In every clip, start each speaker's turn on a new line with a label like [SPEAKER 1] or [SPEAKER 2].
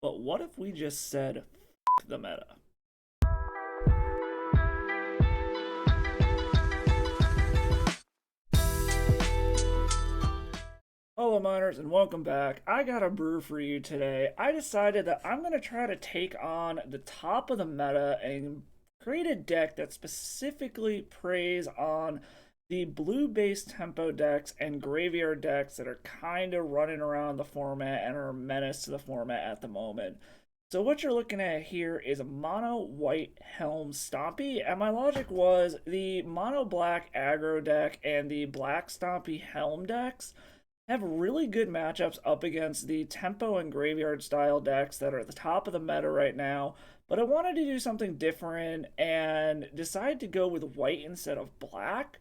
[SPEAKER 1] But what if we just said, the meta? Hello Miners and welcome back. I got a brew for you today. I decided that I'm going to try to take on the top of the meta and create a deck that specifically preys on the blue-based tempo decks and graveyard decks that are kind of running around the format and are a menace to the format at the moment. So what you're looking at here is a mono white Helm Stompy, and my logic was the mono black aggro deck and the black Stompy Helm decks have really good matchups up against the tempo and graveyard style decks that are at the top of the meta right now. But I wanted to do something different and decided to go with white instead of black.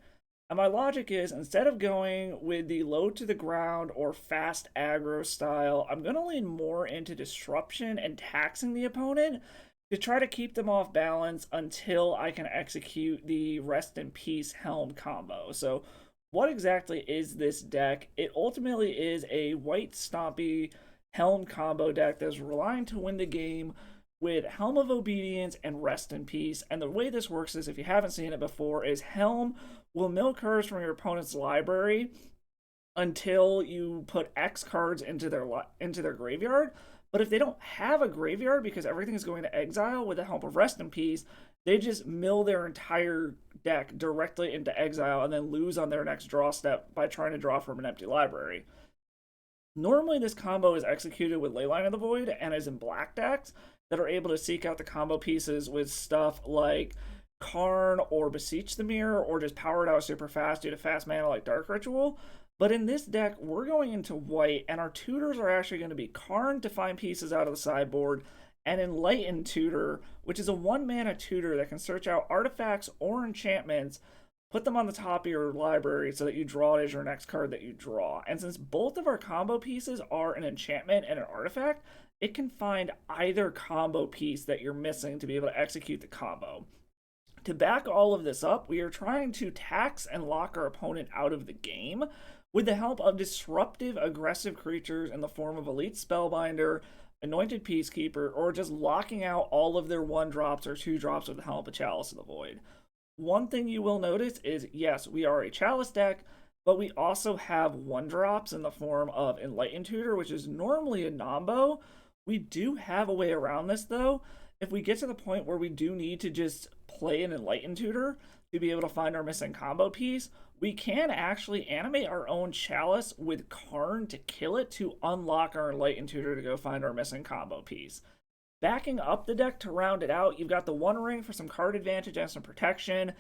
[SPEAKER 1] And my logic is instead of going with the low to the ground or fast aggro style, I'm going to lean more into disruption and taxing the opponent to try to keep them off balance until I can execute the rest in peace Helm combo. So what exactly is this deck? It ultimately is a white Stompy Helm combo deck that's relying to win the game with Helm of Obedience and Rest in Peace. And the way this works is, if you haven't seen it before, is Helm will mill cards from your opponent's library until you put X cards into their graveyard. But if they don't have a graveyard because everything is going to exile with the Helm of Rest in Peace, they just mill their entire deck directly into exile and then lose on their next draw step by trying to draw from an empty library. Normally, this combo is executed with Leyline of the Void and is in black decks that are able to seek out the combo pieces with stuff like Karn or Beseech the Mirror, or just power it out super fast due to fast mana like Dark Ritual. But in this deck, we're going into white, and our tutors are actually going to be Karn to find pieces out of the sideboard, and Enlightened Tutor, which is a 1-mana tutor that can search out artifacts or enchantments, put them on the top of your library so that you draw it as your next card that you draw. And since both of our combo pieces are an enchantment and an artifact, it can find either combo piece that you're missing to be able to execute the combo. To back all of this up, we are trying to tax and lock our opponent out of the game with the help of disruptive, aggressive creatures in the form of Elite Spellbinder, Anointed Peacekeeper, or just locking out all of their 1-drops or 2-drops with the help of Chalice of the Void. One thing you will notice is, yes, we are a Chalice deck, but we also have 1-drops in the form of Enlightened Tutor, which is normally a Nombo. We do have a way around this, though. If we get to the point where we do need to just play an Enlightened Tutor to be able to find our missing combo piece, we can actually animate our own Chalice with Karn to kill it to unlock our Enlightened Tutor to go find our missing combo piece. Backing up the deck to round it out, you've got the One Ring for some card advantage and some protection,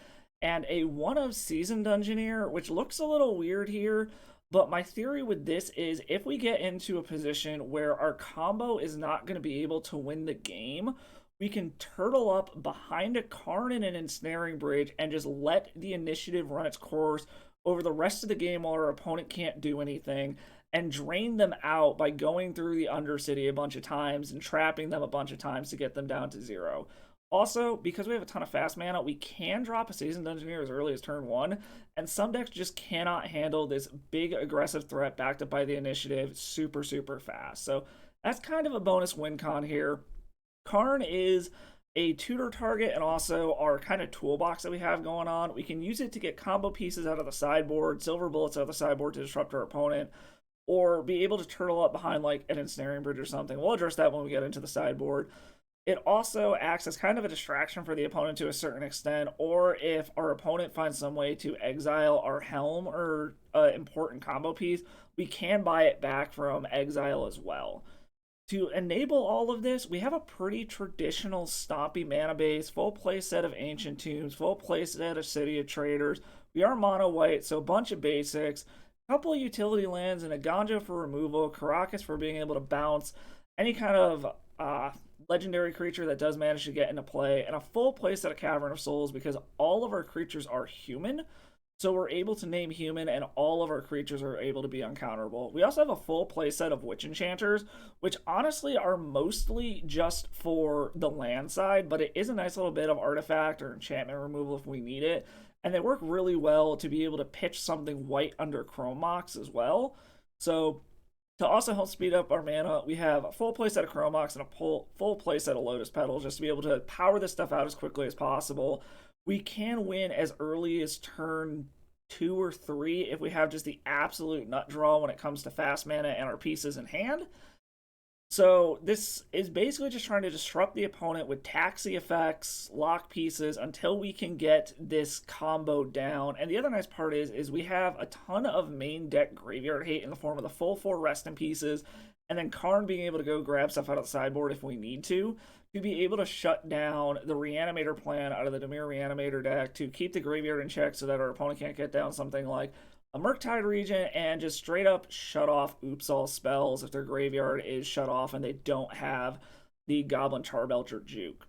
[SPEAKER 1] and a One of Seasoned Dungeoneer, which looks a little weird here, but my theory with this is if we get into a position where our combo is not going to be able to win the game, we can turtle up behind a Karn and an Ensnaring Bridge and just let the initiative run its course over the rest of the game while our opponent can't do anything, and drain them out by going through the Undercity a bunch of times and trapping them a bunch of times to get them down to 0. Also, because we have a ton of fast mana, we can drop a Seasoned Dungeoneer as early as turn 1, and some decks just cannot handle this big aggressive threat backed up by the initiative super, super fast. So that's kind of a bonus win con here. Karn is a tutor target and also our kind of toolbox that we have going on. We can use it to get combo pieces out of the sideboard, silver bullets out of the sideboard to disrupt our opponent, or be able to turtle up behind like an Ensnaring Bridge or something. We'll address that when we get into the sideboard. It also acts as kind of a distraction for the opponent to a certain extent, or if our opponent finds some way to exile our Helm or important combo piece, we can buy it back from exile as well. To enable all of this, we have a pretty traditional Stompy mana base, full play set of Ancient Tombs, full play set of City of Traders. We are mono white, so a bunch of basics, a couple of utility lands, and a Ganjo for removal, Karakas for being able to bounce any kind of legendary creature that does manage to get into play, and a full play set of Cavern of Souls because all of our creatures are human. So we're able to name human, and all of our creatures are able to be uncounterable. We also have a full playset of Witch Enchanters, which honestly are mostly just for the land side, but it is a nice little bit of artifact or enchantment removal if we need it. And they work really well to be able to pitch something white under Chrome Mox as well. So To also help speed up our mana, we have a full playset of Chrome Mox and a full playset of Lotus Petals just to be able to power this stuff out as quickly as possible. We can win as early as turn 2 or 3 if we have just the absolute nut draw when it comes to fast mana and our pieces in hand. So this is basically just trying to disrupt the opponent with taxi effects, lock pieces until we can get this combo down. And the other nice part is we have a ton of main deck graveyard hate in the form of the full 4 rest in pieces, and then Karn being able to go grab stuff out of the sideboard if we need to be able to shut down the Reanimator plan out of the Dimir Reanimator deck to keep the graveyard in check so that our opponent can't get down something like a Murktide Regent and just straight up shut off Oops All spells if their graveyard is shut off and they don't have the Goblin Charbelcher Juke.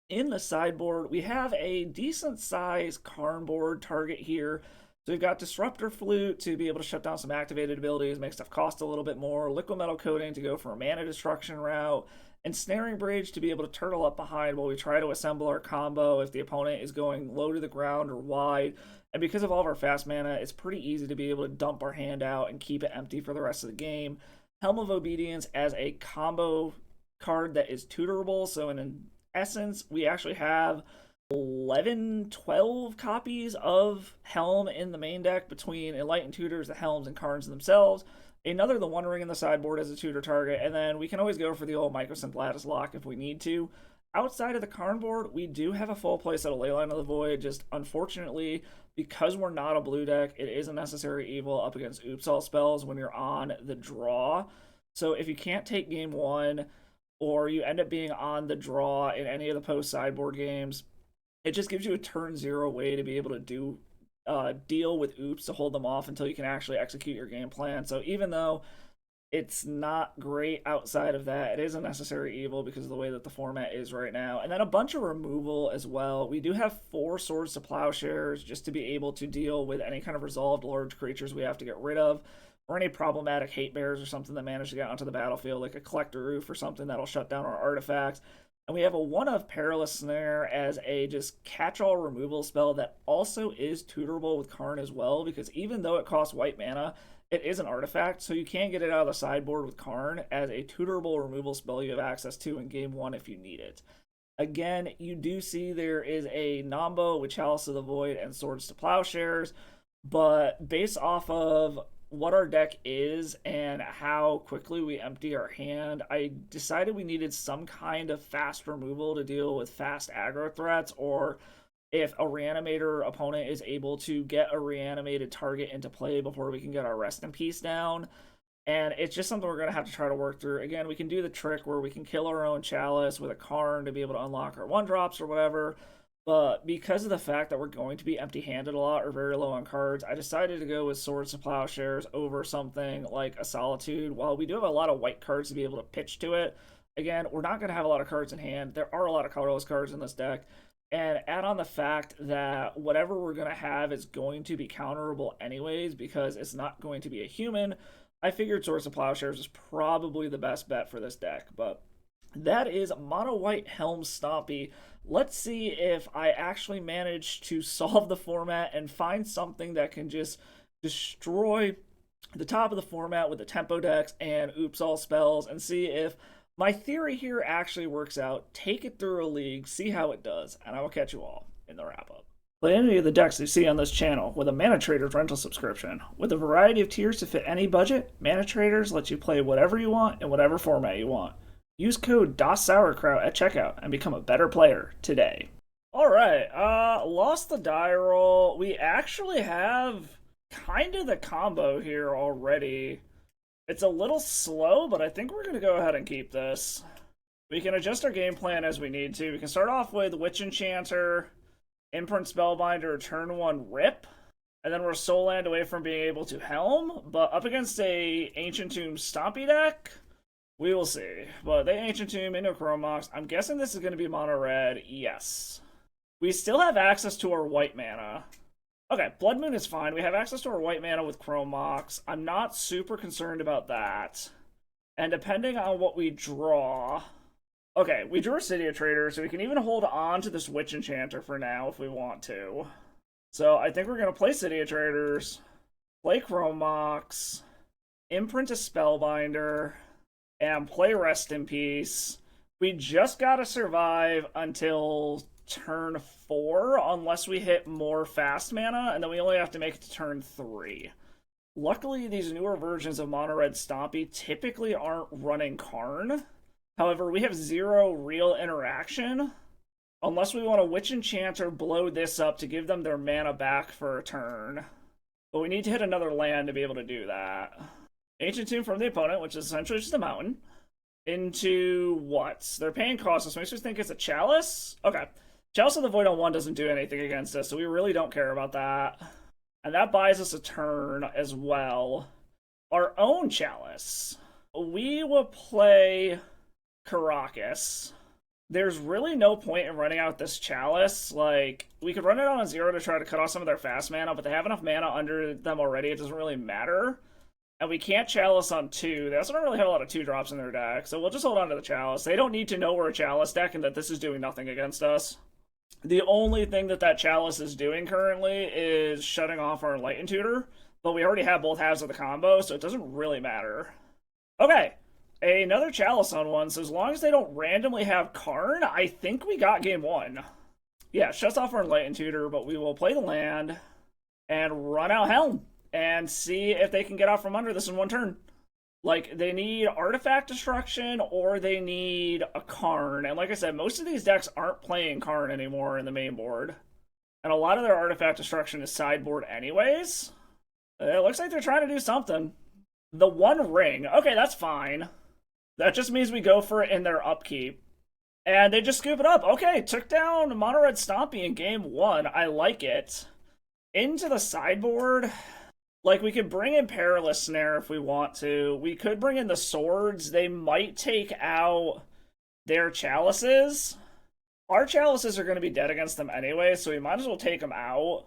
[SPEAKER 1] In the sideboard, we have a decent sized Karn board target here. So we've got Disruptor Flute to be able to shut down some activated abilities, make stuff cost a little bit more, Liquid Metal Coating to go for a mana destruction route, and Snaring Bridge to be able to turtle up behind while we try to assemble our combo if the opponent is going low to the ground or wide. And because of all of our fast mana, it's pretty easy to be able to dump our hand out and keep it empty for the rest of the game. Helm of Obedience as a combo card that is tutorable. So in essence, we actually have 11, 12 copies of Helm in the main deck between Enlightened Tutors, the Helms, and Karns themselves. Another, the One Ring in the sideboard as a tutor target, and then we can always go for the old Microsynth Lattice Lock if we need to. Outside of the Karn board, we do have a full playset of Leyline of the Void, just unfortunately, because we're not a blue deck, it is a necessary evil up against Oops All spells when you're on the draw. So if you can't take game 1, or you end up being on the draw in any of the post-sideboard games, it just gives you a turn 0 way to be able to deal with Oops to hold them off until you can actually execute your game plan. So even though it's not great outside of that, it is a necessary evil because of the way that the format is right now. And then a bunch of removal as well. We do have 4 Swords to Plowshares just to be able to deal with any kind of resolved large creatures we have to get rid of, or any problematic hate bears or something that manage to get onto the battlefield, like a Collector Roof or something that'll shut down our artifacts. And we have a 1-of Perilous Snare as a just catch-all removal spell that also is tutorable with Karn as well, because even though it costs white mana, it is an artifact, so you can get it out of the sideboard with Karn as a tutorable removal spell you have access to in game 1 if you need it. Again, you do see there is a Nombo with Chalice of the Void and Swords to Plowshares, but based off of what our deck is and how quickly we empty our hand, I decided we needed some kind of fast removal to deal with fast aggro threats, or if a Reanimator opponent is able to get a reanimated target into play before we can get our Rest in Peace down. And it's just something we're going to have to try to work through. Again, we can do the trick where we can kill our own Chalice with a Karn to be able to unlock our 1-drops or whatever. But because of the fact that we're going to be empty-handed a lot or very low on cards, I decided to go with Swords to Plowshares over something like a Solitude. While we do have a lot of white cards to be able to pitch to it, again, we're not going to have a lot of cards in hand. There are a lot of colorless cards in this deck. And add on the fact that whatever we're going to have is going to be counterable anyways because it's not going to be a human. I figured Swords to Plowshares is probably the best bet for this deck, but that is Mono White Helm Stompy. Let's see if I actually manage to solve the format and find something that can just destroy the top of the format with the tempo decks and Oops All spells, and see if my theory here actually works out. Take it through a league, see how it does, and I will catch you all in the wrap-up. Play any of the decks you see on this channel with a Mana Traders rental subscription. With a variety of tiers to fit any budget, Mana Traders lets you play whatever you want in whatever format you want. Use code DasSourKraut at checkout and become a better player today. Alright, lost the die roll. We actually have kind of the combo here already. It's a little slow, but I think we're going to go ahead and keep this. We can adjust our game plan as we need to. We can start off with Witch Enchanter, Imprint Spellbinder, turn 1 Rip, and then we're Soul Land away from being able to Helm, but up against a Ancient Tomb Stompy deck, we will see. But they Ancient Tomb into Chrome Mox. I'm guessing this is going to be mono red. Yes. We still have access to our white mana. Okay, Blood Moon is fine. We have access to our white mana with Chrome Mox. I'm not super concerned about that. And depending on what we draw... Okay, we drew a City of Traders, so we can even hold on to this Witch Enchanter for now if we want to. So I think we're going to play City of Traders, play Chrome Mox, imprint a Spellbinder, and play Rest in Peace. We just gotta survive until turn 4, unless we hit more fast mana, and then we only have to make it to turn 3. Luckily, these newer versions of Mono Red Stompy typically aren't running Karn. However, we have 0 real interaction, unless we want to Witch Enchant or blow this up to give them their mana back for a turn. But we need to hit another land to be able to do that. Ancient Tomb from the opponent, which is essentially just a mountain, into what? Their pain cost us makes us think it's a Chalice? Okay. Chalice of the Void on 1 doesn't do anything against us, so we really don't care about that. And that buys us a turn as well. Our own Chalice. We will play Karakas. There's really no point in running out this Chalice. Like, we could run it on a 0 to try to cut off some of their fast mana, but they have enough mana under them already, it doesn't really matter. And we can't Chalice on 2. They also don't really have a lot of 2-drops in their deck, so we'll just hold on to the Chalice. They don't need to know we're a Chalice deck and that this is doing nothing against us. The only thing that Chalice is doing currently is shutting off our Enlightened Tutor, but we already have both halves of the combo, so it doesn't really matter. Okay, another Chalice on 1, so as long as they don't randomly have Karn, I think we got game 1. Yeah, shuts off our Enlightened Tutor, but we will play the land and run out Helm and see if they can get out from under this in one turn. Like, they need Artifact Destruction or they need a Karn. And like I said, most of these decks aren't playing Karn anymore in the main board. And a lot of their Artifact Destruction is sideboard anyways. It looks like they're trying to do something. The One Ring. Okay, that's fine. That just means we go for it in their upkeep. And they just scoop it up. Okay, took down Mono Red Stompy in game 1. I like it. Into the sideboard. Like, we could bring in Perilous Snare if we want to. We could bring in the swords. They might take out their chalices. Our chalices are going to be dead against them anyway, so we might as well take them out.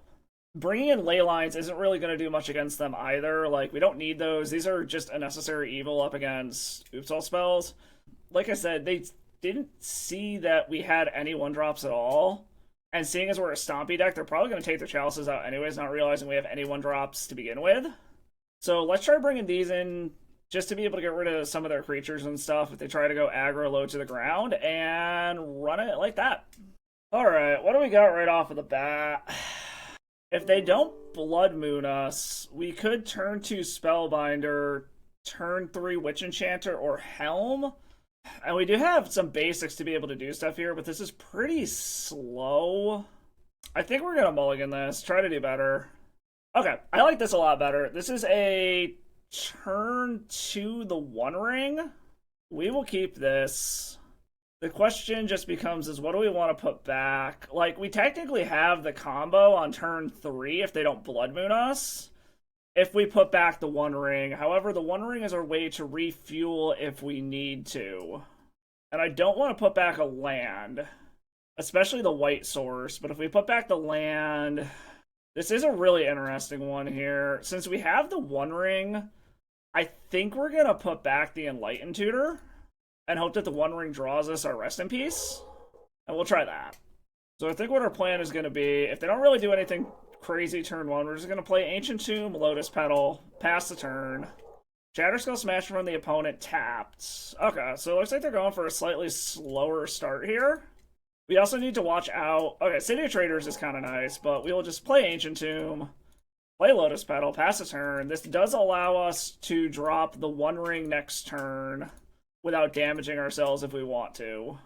[SPEAKER 1] Bringing in ley lines isn't really going to do much against them either. Like, we don't need those. These are just a necessary evil up against Oops All spells. Like I said, they didn't see that we had any 1-drops at all. And seeing as we're a Stompy deck, they're probably going to take their chalices out anyways, not realizing we have any 1-drops to begin with. So let's try bringing these in just to be able to get rid of some of their creatures and stuff if they try to go aggro low to the ground, and run it like that. Alright, what do we got right off of the bat? If they don't Blood Moon us, we could turn 2 Spellbinder, turn 3 Witch Enchanter, or Helm. And we do have some basics to be able to do stuff here, but this is pretty slow. I think we're going to mulligan this, try to do better. Okay, I like this a lot better. This is a turn 2 the One Ring. We will keep this. The question just becomes is what do we want to put back? Like, we technically have the combo on turn 3 if they don't Blood Moon us. If we put back the One Ring. However, the One Ring is our way to refuel if we need to. And I don't want to put back a land. Especially the white source. But if we put back the land... This is a really interesting one here. Since we have the One Ring, I think we're going to put back the Enlightened Tutor. And hope that the One Ring draws us our Rest in Peace. And we'll try that. So I think what our plan is going to be, if they don't really do anything crazy turn 1, we're just going to play Ancient Tomb, Lotus Petal, pass the turn. Shatterskull Smasher from the opponent tapped. Okay, so it looks like they're going for a slightly slower start here. We also need to watch out... Okay, City of Traders is kind of nice, but we will just play Ancient Tomb, play Lotus Petal, pass the turn. This does allow us to drop the One Ring next turn without damaging ourselves if we want to.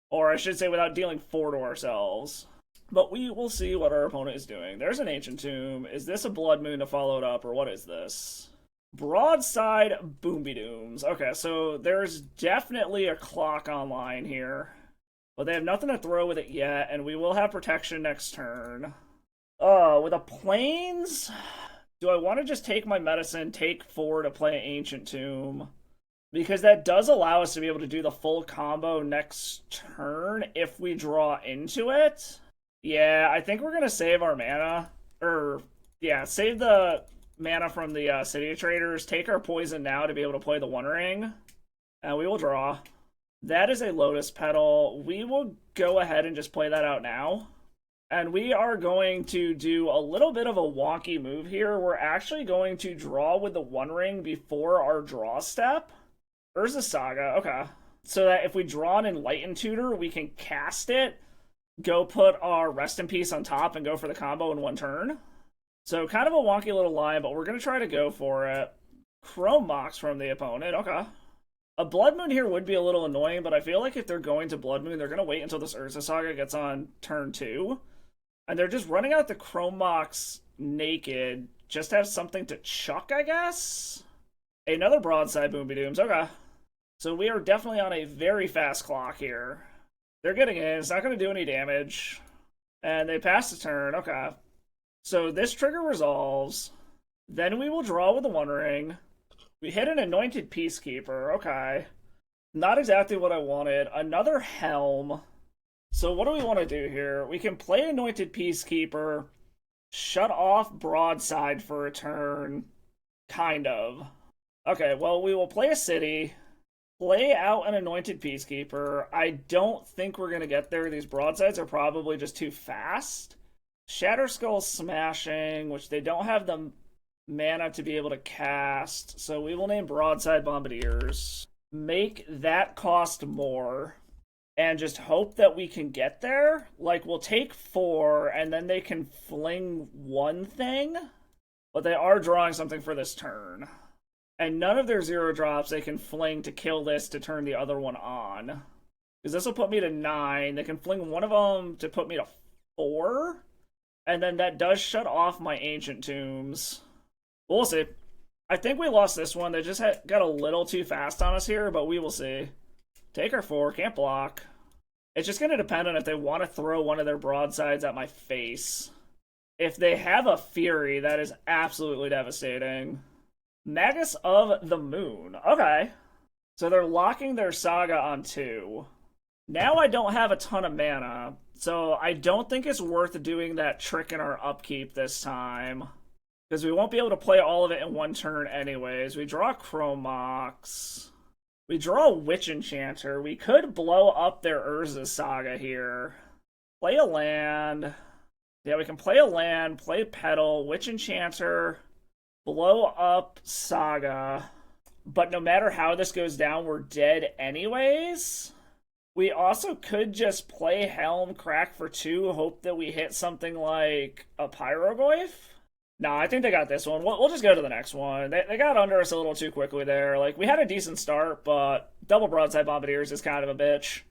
[SPEAKER 1] Or I should say without dealing 4 to ourselves. But we will see what our opponent is doing. There's an Ancient Tomb. Is this a Blood Moon to follow it up, or what is this? Broadside Boomby Dooms. Okay, so there's definitely a clock online here. But they have nothing to throw with it yet, and we will have protection next turn. With a Plains, do I want to just take my medicine, take 4 to play Ancient Tomb? Because that does allow us to be able to do the full combo next turn if we draw into it. Yeah, I think we're going to save our mana. Save the mana from the City of Traders, take our poison now to be able to play the One Ring, and we will draw. That is a Lotus Petal. We will go ahead and just play that out now. And we are going to do a little bit of a wonky move here. We're actually going to draw with the One Ring before our draw step. Urza Saga, okay. So that if we draw an Enlightened Tutor, we can cast it, go put our Rest in Peace on top, and go for the combo in one turn. So kind of a wonky little line, but we're going to try to go for it. Chrome Mox from the opponent, okay. A Blood Moon here would be a little annoying, but I feel like if they're going to Blood Moon, they're going to wait until this Urza Saga gets on turn 2. And they're just running out the Chrome Mox naked, just to have something to chuck, I guess? Another Broadside Boomby Dooms, okay. So we are definitely on a very fast clock here. They're getting in, it's not going to do any damage. And they pass the turn, okay. So this trigger resolves. Then we will draw with the One Ring. We hit an Anointed Peacekeeper, okay. Not exactly what I wanted. Another Helm. So what do we want to do here? We can play Anointed Peacekeeper, shut off Broadside for a turn, kind of. Okay, well, we will play a city, play out an Anointed Peacekeeper. I don't think we're going to get there. These Broadsides are probably just too fast. Shatterskull Smashing, which they don't have the mana to be able to cast, so we will name Broadside Bombardiers. Make that cost more. And just hope that we can get there. Like, we'll take 4, and then they can fling one thing. But they are drawing something for this turn. And none of their 0 drops they can fling to kill this to turn the other one on. Because this will put me to 9. They can fling one of them to put me to 4. And then that does shut off my Ancient Tombs. We'll see. I think we lost this one. They just got a little too fast on us here, but we will see. Take our 4, can't block. It's just going to depend on if they want to throw one of their broadsides at my face. If they have a Fury, that is absolutely devastating. Magus of the Moon. Okay. So they're locking their Saga on 2. Now I don't have a ton of mana, so I don't think it's worth doing that trick in our upkeep this time. Because we won't be able to play all of it in one turn anyways. We draw Chrome Mox. We draw a Witch Enchanter. We could blow up their Urza Saga here. Play a land. Yeah, we can play a land, play Petal, Witch Enchanter, blow up Saga. But no matter how this goes down, we're dead anyways. We also could just play Helm, crack for 2, hope that we hit something like a Pyroglyph. Nah, I think they got this one. We'll just go to the next one. They got under us a little too quickly there. Like, we had a decent start, but double Broadside Bombardiers is kind of a bitch.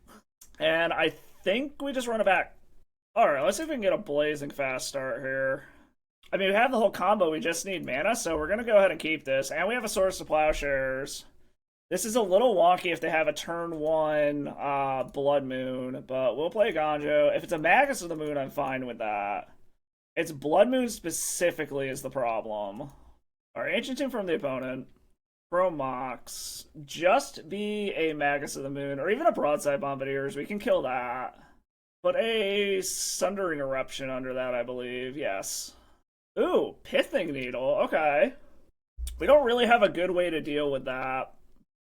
[SPEAKER 1] And I think we just run it back. Alright, let's see if we can get a blazing fast start here. I mean, we have the whole combo, we just need mana, so we're going to go ahead and keep this. And we have a Swords to Plowshares. This is a little wonky if they have a turn 1 Blood Moon, but we'll play Ganjo. If it's a Magus of the Moon, I'm fine with that. It's Blood Moon specifically is the problem. Our Ancient Tomb from the opponent. Chrome Mox. Just be a Magus of the Moon, or even a Broadside Bombardiers. We can kill that. Put a Sundering Eruption under that, I believe. Yes. Ooh, Pithing Needle. Okay. We don't really have a good way to deal with that.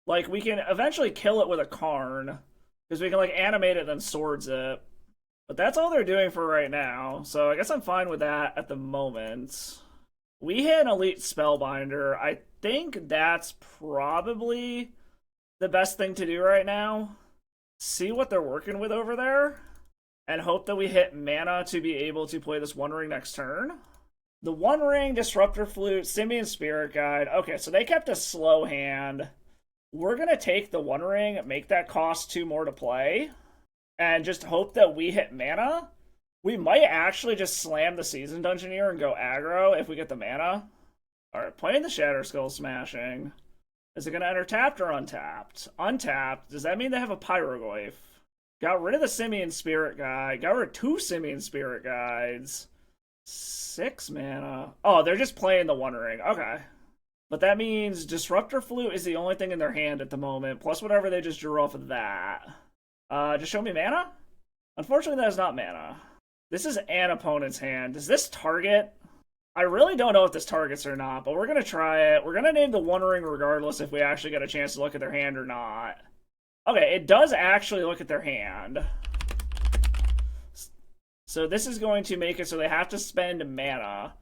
[SPEAKER 1] Like, we can eventually kill it with a Karn, because we can, like, animate it, then swords it. But that's all they're doing for right now, so I guess I'm fine with that at the moment. We hit an Elite Spellbinder. I think that's probably the best thing to do right now. See what they're working with over there, and hope that we hit mana to be able to play this One Ring next turn. The One Ring, Disruptor Flute, Simian Spirit Guide. Okay, so they kept a slow hand. We're going to take the One Ring, make that cost 2 more to play, and just hope that we hit mana. We might actually just slam the Seasoned Dungeoneer and go aggro if we get the mana. Alright, playing the Shatterskull Smashing. Is it going to enter tapped or untapped? Untapped. Does that mean they have a Pyroglyph? Got rid of the Simian Spirit Guide. Got rid of 2 Simian Spirit Guides. 6 mana. Oh, they're just playing the One Ring. Okay. But that means Disruptor Flute is the only thing in their hand at the moment, plus whatever they just drew off of that. Just show me mana? Unfortunately, that is not mana. This is an opponent's hand. Does this target? I really don't know if this targets or not, but we're going to try it. We're going to name the One Ring regardless if we actually get a chance to look at their hand or not. Okay, it does actually look at their hand. So this is going to make it so they have to spend mana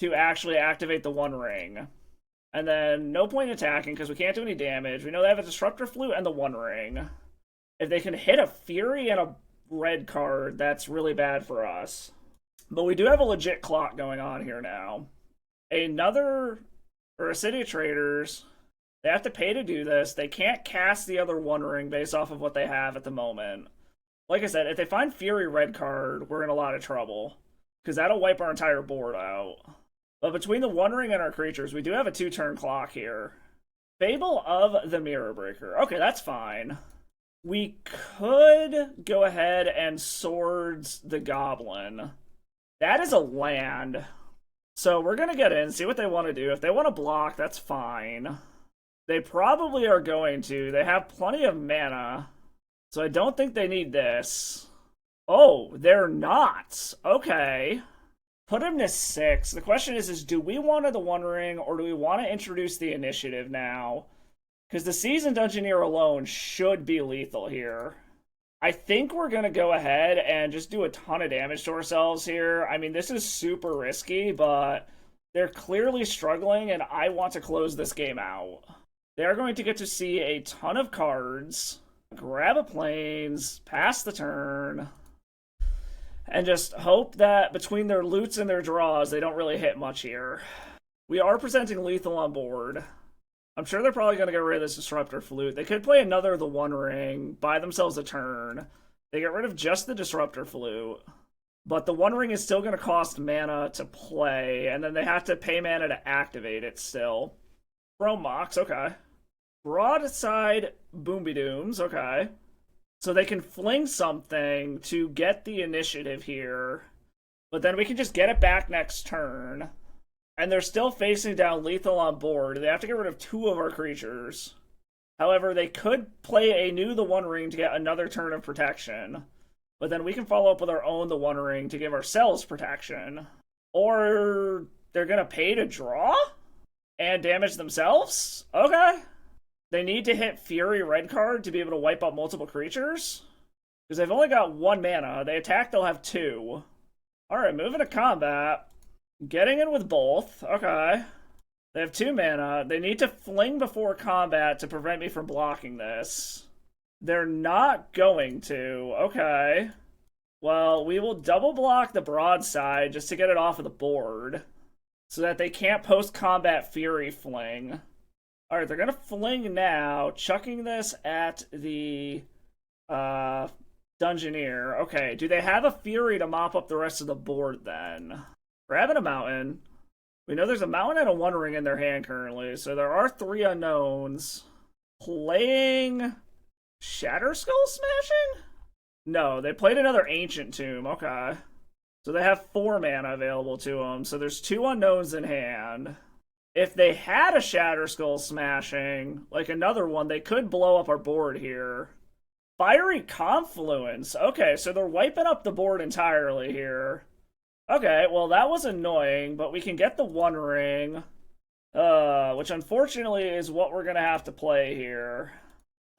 [SPEAKER 1] to actually activate the One Ring. And then no point attacking because we can't do any damage. We know they have a Disruptor Flute and the One Ring. If they can hit a Fury and a red card, that's really bad for us. But we do have a legit clock going on here now. A City of Traders, they have to pay to do this. They can't cast the other One Ring based off of what they have at the moment. Like I said, if they find Fury red card, we're in a lot of trouble. Because that'll wipe our entire board out. But between the One Ring and our creatures, we do have a 2-turn clock here. Fable of the Mirror Breaker. Okay, that's fine. We could go ahead and Swords the Goblin. That is a land. So we're going to get in, see what they want to do. If they want to block, that's fine. They probably are going to. They have plenty of mana. So I don't think they need this. Oh, they're not. Okay. Put him to 6. The question is do we want the One Ring or do we want to introduce the initiative now? Because the Seasoned Dungeoneer alone should be lethal here. I think we're going to go ahead and just do a ton of damage to ourselves here. I mean, this is super risky, but they're clearly struggling, and I want to close this game out. They are going to get to see a ton of cards, grab a plains, pass the turn, and just hope that between their loots and their draws, they don't really hit much here. We are presenting lethal on board. I'm sure they're probably going to get rid of this Disruptor Flute. They could play another the One Ring, buy themselves a turn. They get rid of just the Disruptor Flute. But the One Ring is still going to cost mana to play, and then they have to pay mana to activate it still. Chrome Mox, okay. Broadside Boomby Dooms, okay. So they can fling something to get the initiative here, but then we can just get it back next turn. And they're still facing down lethal on board. They have to get rid of 2 of our creatures. However, they could play a new the One Ring to get another turn of protection. But then we can follow up with our own the One Ring to give ourselves protection. Or they're going to pay to draw? And damage themselves? Okay. They need to hit Fury red card to be able to wipe out multiple creatures? Because they've only got 1 mana. They attack, they'll have 2. Alright, moving to combat. Getting in with both. Okay. They have 2 mana. They need to fling before combat to prevent me from blocking this. They're not going to. Okay. Well, we will double block the broadside just to get it off of the board. So that they can't post-combat Fury fling. Alright, they're going to fling now, chucking this at the Dungeoneer. Okay, do they have a Fury to mop up the rest of the board then? Grabbing a mountain. We know there's a mountain and a One Ring in their hand currently, so there are 3 unknowns. Playing Shatterskull Smashing? No, they played another Ancient Tomb. Okay. So they have 4 mana available to them, so there's 2 unknowns in hand. If they had a Shatterskull Smashing, like another one, they could blow up our board here. Fiery Confluence. Okay, so they're wiping up the board entirely here. Okay, well that was annoying, but we can get the One Ring, which unfortunately is what we're going to have to play here.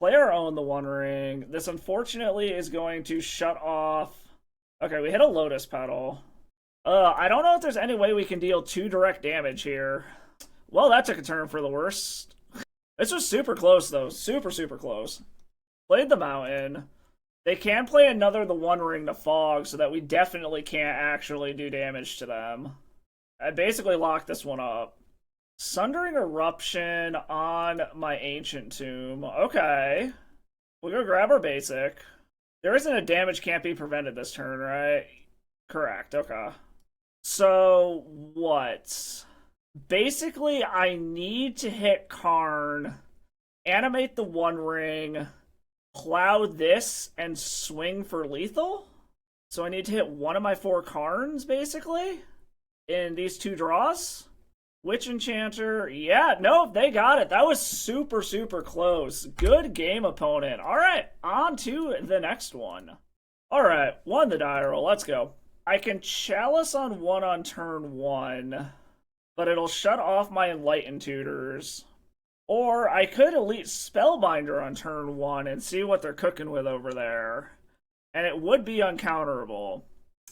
[SPEAKER 1] Play our own the One Ring. This unfortunately is going to shut off... Okay, we hit a Lotus Petal. I don't know if there's any way we can deal 2 direct damage here. Well, that took a turn for the worst. This was super close though, super close. Played the mountain. They can play another the One Ring to fog, so that we definitely can't actually do damage to them. I basically locked this one up. Sundering Eruption on my Ancient Tomb. Okay. We'll go grab our basic. There isn't a damage can't be prevented this turn, right? Correct, okay. So, what? Basically, I need to hit Karn, animate the One Ring, plow this, and swing for lethal? So I need to hit one of my 4 Karns, basically, in these 2 draws? Witch Enchanter, yeah, nope, they got it. That was super close. Good game, opponent. Alright, on to the next one. Alright, won the die roll, let's go. I can Chalice on 1 on turn 1, but it'll shut off my Enlightened Tutors. Or I could Elite Spellbinder on turn 1 and see what they're cooking with over there. And it would be uncounterable.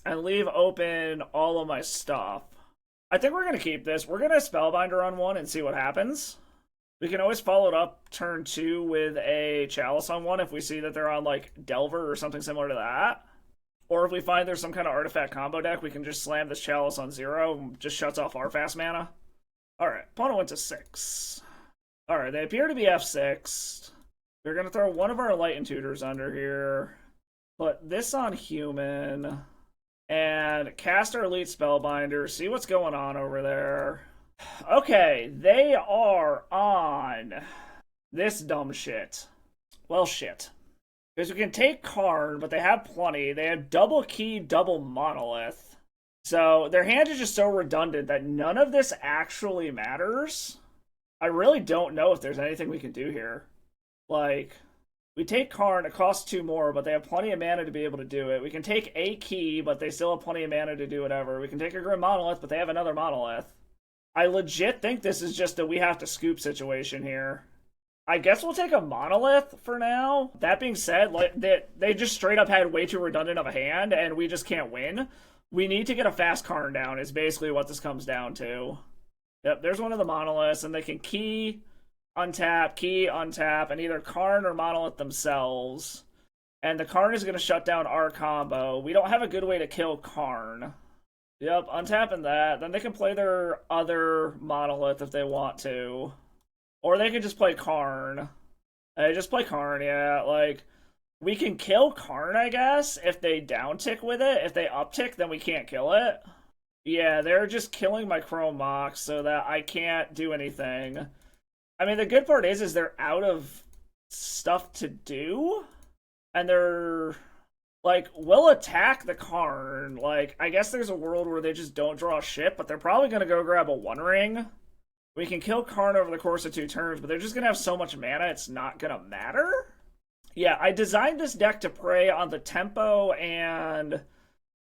[SPEAKER 1] and leave open all of my stuff. I think we're going to keep this. We're going to Spellbinder on one and see what happens. We can always follow it up turn 2 with a Chalice on one if we see that they're on, like, Delver or something similar to that. Or if we find there's some kind of artifact combo deck, we can just slam this Chalice on 0 and just shuts off our fast mana. Alright, opponent went to 6. Alright, they appear to be F6. We're going to throw one of our Enlightened Tutors under here. Put this on human. And cast our Elite Spellbinder. See what's going on over there. Okay, they are on this dumb shit. Well, shit. Because we can take Karn, but they have plenty. They have double key, double monolith. So their hand is just so redundant that none of this actually matters. I really don't know if there's anything we can do here. Like, we take Karn, it costs 2 more, but they have plenty of mana to be able to do it. We can take a key, but they still have plenty of mana to do whatever. We can take a Grim Monolith, but they have another Monolith. I legit think this is just a we have to scoop situation here. I guess we'll take a Monolith for now. That being said, like they just straight up had way too redundant of a hand, and we just can't win. We need to get a fast Karn down, is basically what this comes down to. Yep, there's one of the Monoliths, and they can key, untap, and either Karn or Monolith themselves. And the Karn is going to shut down our combo. We don't have a good way to kill Karn. Yep, untapping that. Then they can play their other Monolith if they want to. Or they can just play Karn. Just play Karn, yeah. Like, we can kill Karn, I guess, if they downtick with it. If they uptick, then we can't kill it. Yeah, they're just killing my Chrome Mox so that I can't do anything. I mean, the good part is they're out of stuff to do. And they're, like, will attack the Karn. Like, I guess there's a world where they just don't draw shit, but they're probably going to go grab a One Ring. We can kill Karn over the course of 2 turns, but they're just going to have so much mana, it's not going to matter. Yeah, I designed this deck to prey on the tempo and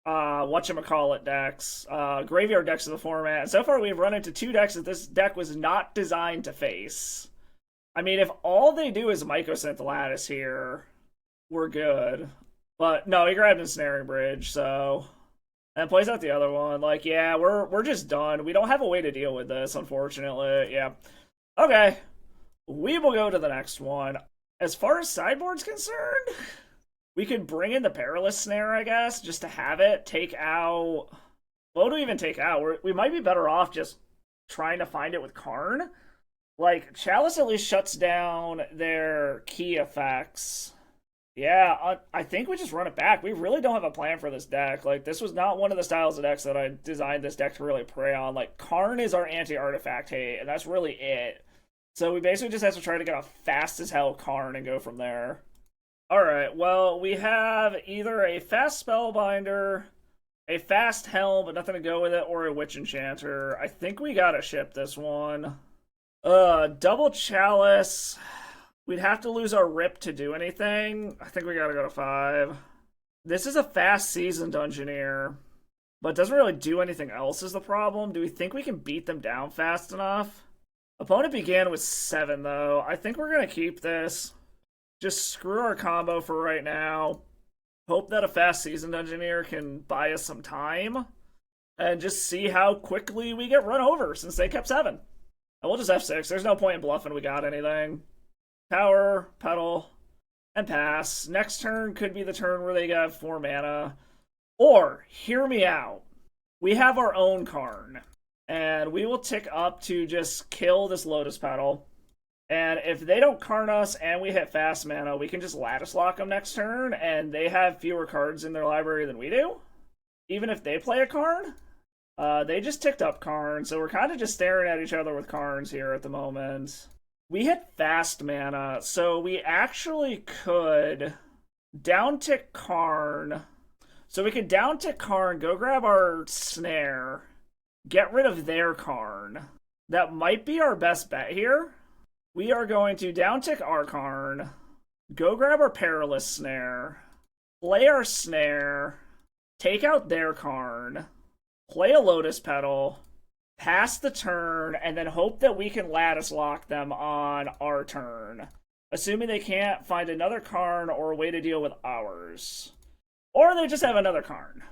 [SPEAKER 1] whatchamacallit decks, graveyard decks of the format. And so far we've run into 2 decks that this deck was not designed to face. I mean, if all they do is Mycosynth Lattice here, we're good. But no, he grabbed Ensnaring Bridge, so... And plays out the other one. Like, yeah, we're just done. We don't have a way to deal with this, unfortunately. Yeah. Okay. We will go to the next one. As far as sideboard's concerned, we could bring in the Perilous Snare, I guess, just to have it. Take out... What do we even take out? We might be better off just trying to find it with Karn. Like, Chalice at least shuts down their key effects. Yeah, I think we just run it back. We really don't have a plan for this deck. Like, this was not one of the styles of decks that I designed this deck to really prey on. Like, Karn is our anti-artifact hate, and that's really it. So we basically just have to try to get a fast-as-hell Karn and go from there. Alright, well, we have either a fast Spellbinder, a fast Helm, but nothing to go with it, or a Witch Enchanter. I think we gotta ship this one. Double Chalice... We'd have to lose our Rip to do anything. I think we gotta go to 5. This is a fast Seasoned Engineer, but doesn't really do anything else is the problem. Do we think we can beat them down fast enough? Opponent began with 7, though. I think we're gonna keep this. Just screw our combo for right now. Hope that a fast Seasoned Engineer can buy us some time. And just see how quickly we get run over, since they kept 7. And we'll just F6. There's no point in bluffing we got anything. Power, pedal, and pass. Next turn could be the turn where they got 4 mana. Or, hear me out. We have our own Karn. And we will tick up to just kill this Lotus Petal. And if they don't Karn us and we hit fast mana, we can just Lattice Lock them next turn, and they have fewer cards in their library than we do. Even if they play a Karn. They just ticked up Karn, so we're kind of just staring at each other with Karns here at the moment. We hit fast mana, so we actually could downtick Karn. So we could downtick Karn, go grab our Snare, get rid of their Karn. That might be our best bet here. We are going to downtick our Karn, go grab our Perilous Snare, play our Snare, take out their Karn, play a Lotus Petal, pass the turn, and then hope that we can Lattice Lock them on our turn. Assuming they can't find another Karn or a way to deal with ours. Or they just have another Karn.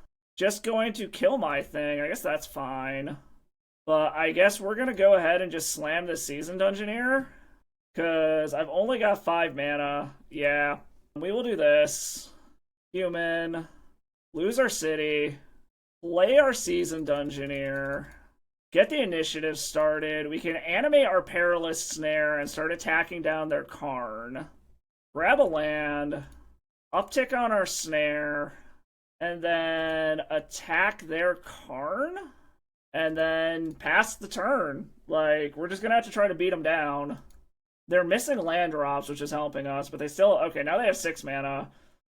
[SPEAKER 1] just going to kill my thing. I guess that's fine. But I guess we're going to go ahead and just slam this Seasoned Dungeoneer. Because I've only got 5 mana. Yeah. We will do this. Human. Lose our city. Play our Seasoned Dungeoneer. Get the initiative started. We can animate our Perilous Snare and start attacking down their Karn. Grab a land. Uptick on our Snare. And then attack their Karn? And then pass the turn. Like, we're just gonna have to try to beat them down. They're missing land drops, which is helping us, but they still... Okay, now they have 6 mana.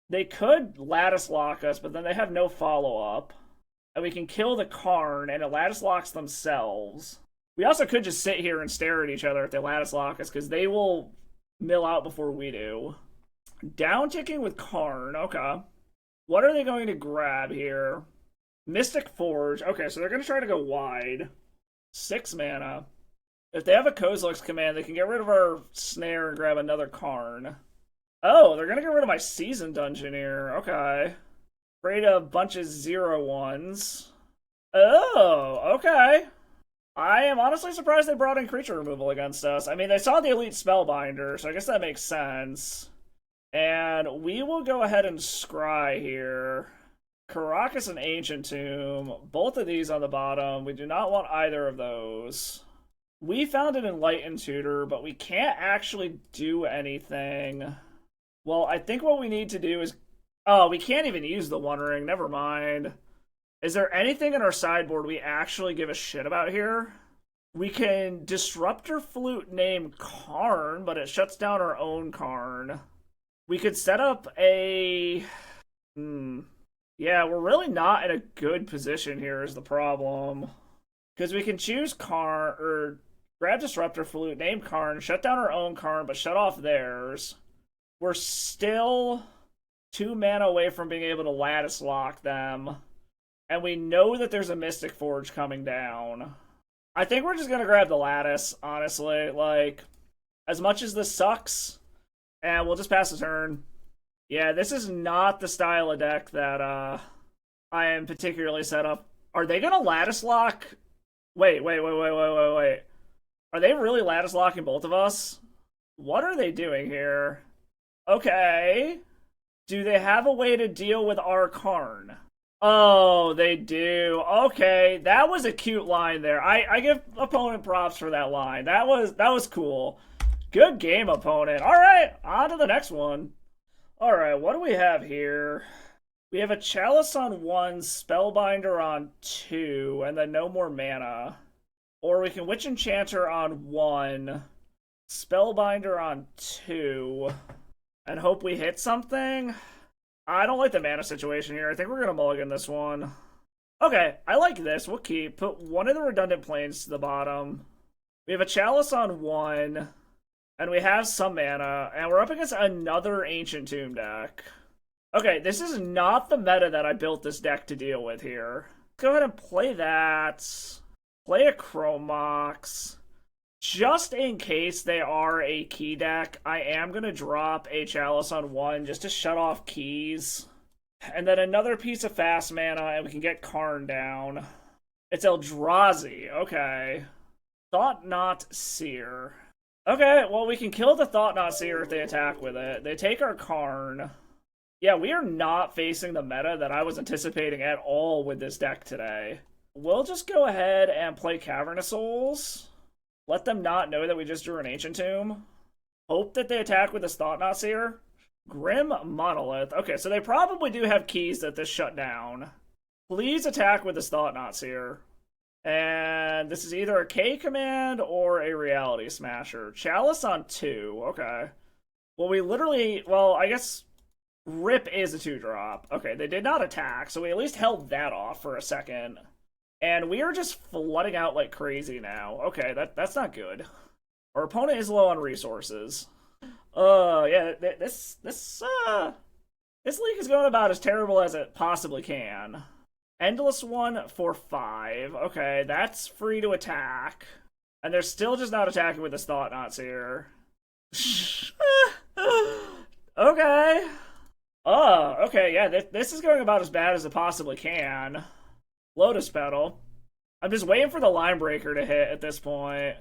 [SPEAKER 1] They could Lattice Lock us, but then they have no follow-up. And we can kill the Karn, and it Lattice Locks themselves. We also could just sit here and stare at each other if they Lattice Lock us, because they will mill out before we do. Down-ticking with Karn, okay. What are they going to grab here? Mystic Forge. Okay, so they're going to try to go wide. 6 mana. If they have a Kozilek's Command, they can get rid of our Snare and grab another Karn. Oh, they're going to get rid of my Seasoned Dungeoneer. Okay. Create a bunch of 0/1s. Oh, okay. I am honestly surprised they brought in creature removal against us. I mean, they saw the Elite Spellbinder, so I guess that makes sense. And we will go ahead and scry here. Karakas and Ancient Tomb. Both of these on the bottom. We do not want either of those. We found an Enlightened Tutor, but we can't actually do anything. Well, I think what we need to do is... Oh, we can't even use the One Ring. Never mind. Is there anything in our sideboard we actually give a shit about here? We can Disruptor Flute name Karn, but it shuts down our own Karn. We could set up a... Yeah, we're really not in a good position here is the problem. Because we can choose Karn, or grab Disruptor Flute, name Karn, shut down our own Karn, but shut off theirs. We're still 2 mana away from being able to Lattice Lock them. And we know that there's a Mystic Forge coming down. I think we're just going to grab the Lattice, honestly. Like, as much as this sucks, and we'll just pass the turn. Yeah, this is not the style of deck that I am particularly set up. Are they going to Lattice Lock? Wait. Are they really Lattice Locking both of us? What are they doing here? Okay. Do they have a way to deal with our Karn? Oh, they do. Okay, that was a cute line there. I give opponent props for that line. That was cool. Good game, opponent. All right, on to the next one. All right, what do we have here? We have a Chalice on 1, Spellbinder on 2, and then no more mana. Or we can Witch Enchanter on 1, Spellbinder on 2, and hope we hit something. I don't like the mana situation here. I think we're going to mulligan this one. Okay, I like this. We'll keep. Put one of the redundant planes to the bottom. We have a Chalice on 1, and we have some mana, and we're up against another Ancient Tomb deck. Okay, this is not the meta that I built this deck to deal with here. Let's go ahead and play that. Play a Chrome Mox. Just in case they are a key deck, I am going to drop a Chalice on 1 just to shut off keys. And then another piece of fast mana, and we can get Karn down. It's Eldrazi. Okay. Thought-Knot Seer. Okay, well, we can kill the Thought-Knot Seer if they attack with it. They take our Karn. Yeah, we are not facing the meta that I was anticipating at all with this deck today. We'll just go ahead and play Cavernous Souls. Let them not know that we just drew an Ancient Tomb. Hope that they attack with this Thought-Knot Seer. Grim Monolith. Okay, so they probably do have keys that this shut down. Please attack with this Thought-Knot Seer. And this is either a K command or a Reality Smasher. Chalice on 2. Okay. Well, we literally... Well, I guess... Rip is a 2-drop. Okay, they did not attack, so we at least held that off for a second. And we are just flooding out like crazy now. Okay, that's not good. Our opponent is low on resources. Yeah, this league is going about as terrible as it possibly can. Endless One for 5. Okay, that's free to attack. And they're still just not attacking with this Thought-Knot Seer. Okay. Oh, okay, yeah, this is going about as bad as it possibly can. Lotus Petal. I'm just waiting for the line breaker to hit at this point.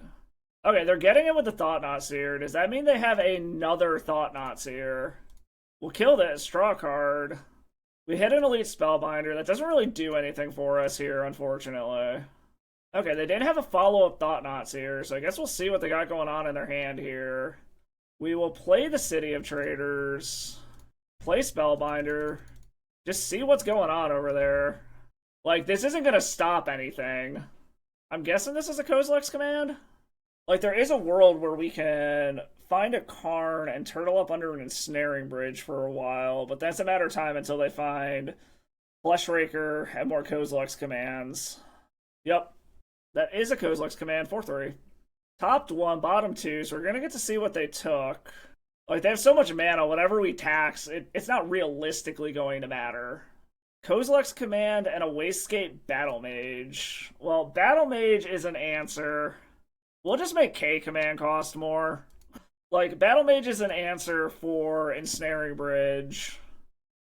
[SPEAKER 1] Okay, they're getting it with the Thought Knot Seer. Does that mean they have another Thought Knot Seer? We'll kill this draw card. We hit an Elite Spellbinder. That doesn't really do anything for us here, unfortunately. Okay, they didn't have a follow-up Thought Knot Seer, so I guess we'll see what they got going on in their hand here. We will play the City of Traders. Play Spellbinder. Just see what's going on over there. Like, this isn't going to stop anything. I'm guessing this is a Kozilek's command? Like, there is a world where we can find a Karn and turtle up under an ensnaring bridge for a while, but that's a matter of time until they find Fleshraker and more Kozilek's commands. Yep, that is a Kozilek's command, 4-3. Topped 1, bottom 2, so we're going to get to see what they took. Like, they have so much mana, whatever we tax, it's not realistically going to matter. Kozilek's command and a Wastegate Battle Mage. Well, Battle Mage is an answer. We'll just make K command cost more. Like, Battle Mage is an answer for Ensnaring Bridge.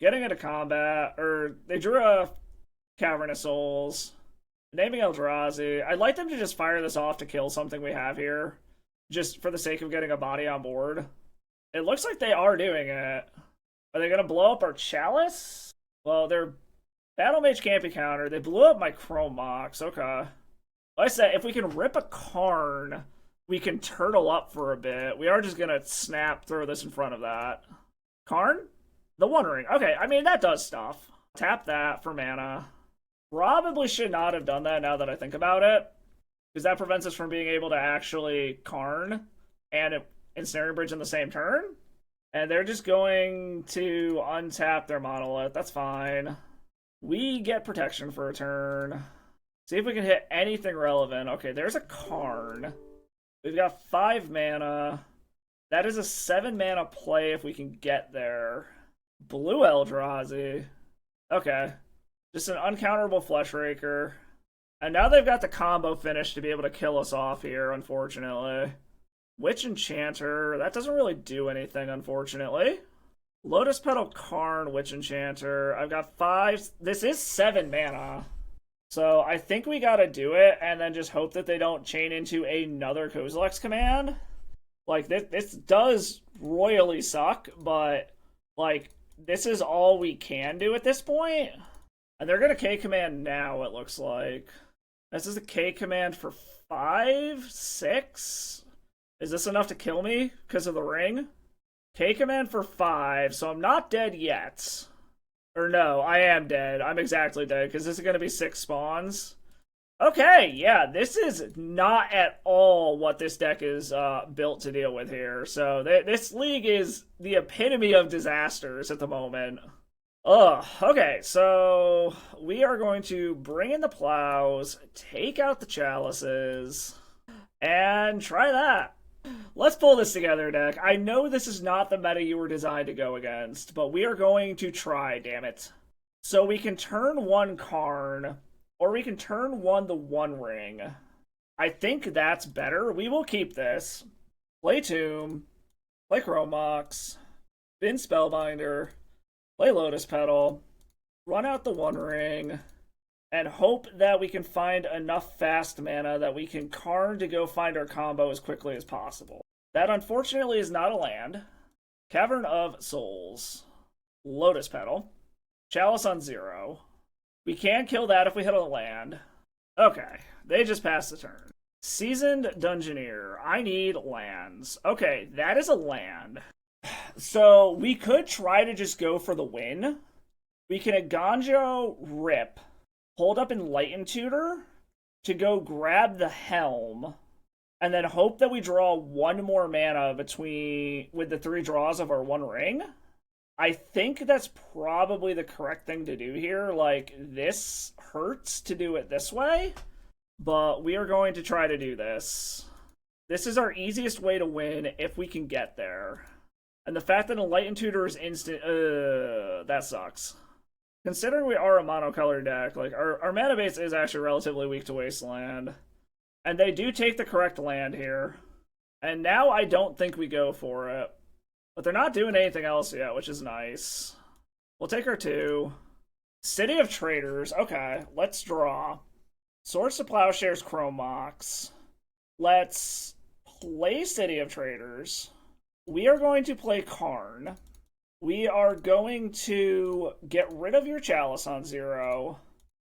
[SPEAKER 1] Getting into combat, or they drew a Cavernous Souls. Naming Eldrazi. I'd like them to just fire this off to kill something we have here. Just for the sake of getting a body on board. It looks like they are doing it. Are they going to blow up our Chalice? Well, their Battle Mage can't be countered. They blew up my Chrome Mox. Okay. Like I said, if we can rip a Karn, we can turtle up for a bit. We are just going to throw this in front of that. Karn? The One Ring. Okay, I mean, that does stuff. Tap that for mana. Probably should not have done that now that I think about it. Because that prevents us from being able to actually Karn and Ensnaring Bridge in the same turn. And they're just going to untap their Monolith. That's fine. We get protection for a turn. See if we can hit anything relevant. Okay, there's a Karn. We've got 5 mana. That is a 7 mana play if we can get there. Blue Eldrazi. Okay. Just an uncounterable Fleshraker. And now they've got the combo finish to be able to kill us off here, unfortunately. Witch Enchanter. That doesn't really do anything, unfortunately. Lotus Petal Karn, Witch Enchanter. I've got 5. This is 7 mana. So I think we gotta do it and then just hope that they don't chain into another Kozilek's command. Like, this does royally suck, but, like, this is all we can do at this point. And they're gonna K command now, it looks like. This is a K command for 5? 6? Is this enough to kill me because of the ring? K command for 5, so I'm not dead yet. Or no, I am dead. I'm exactly dead, because this is going to be 6 spawns. Okay, yeah, this is not at all what this deck is built to deal with here. So this league is the epitome of disasters at the moment. Ugh, okay, so we are going to bring in the plows, take out the chalices, and try that. Let's pull this together, deck. I know this is not the meta you were designed to go against, but we are going to try, damn it. So we can turn 1 Karn, or we can turn 1 the One Ring. I think that's better. We will keep this. Play Tomb, play Chrome Mox, bin Spellbinder, play Lotus Petal, run out the One Ring, and hope that we can find enough fast mana that we can Karn to go find our combo as quickly as possible. That unfortunately is not a land. Cavern of Souls. Lotus Petal. Chalice on 0. We can kill that if we hit a land. Okay, they just passed the turn. Seasoned Dungeoneer. I need lands. Okay, that is a land. So we could try to just go for the win. We can Aganjo Rip. Hold up Enlightened Tutor to go grab the Helm, and then hope that we draw 1 more mana with the 3 draws of our One Ring. I think that's probably the correct thing to do here. Like, this hurts to do it this way, but we are going to try to do this. This is our easiest way to win if we can get there. And the fact that Enlightened Tutor is instant, that sucks. Considering we are a monocolor deck, like, our mana base is actually relatively weak to Wasteland. And they do take the correct land here. And now I don't think we go for it. But they're not doing anything else yet, which is nice. We'll take our 2. City of Traders. Okay, let's draw. Swords to Plowshares, Chrome Mox. Let's play City of Traders. We are going to play Karn. We are going to get rid of your Chalice on 0.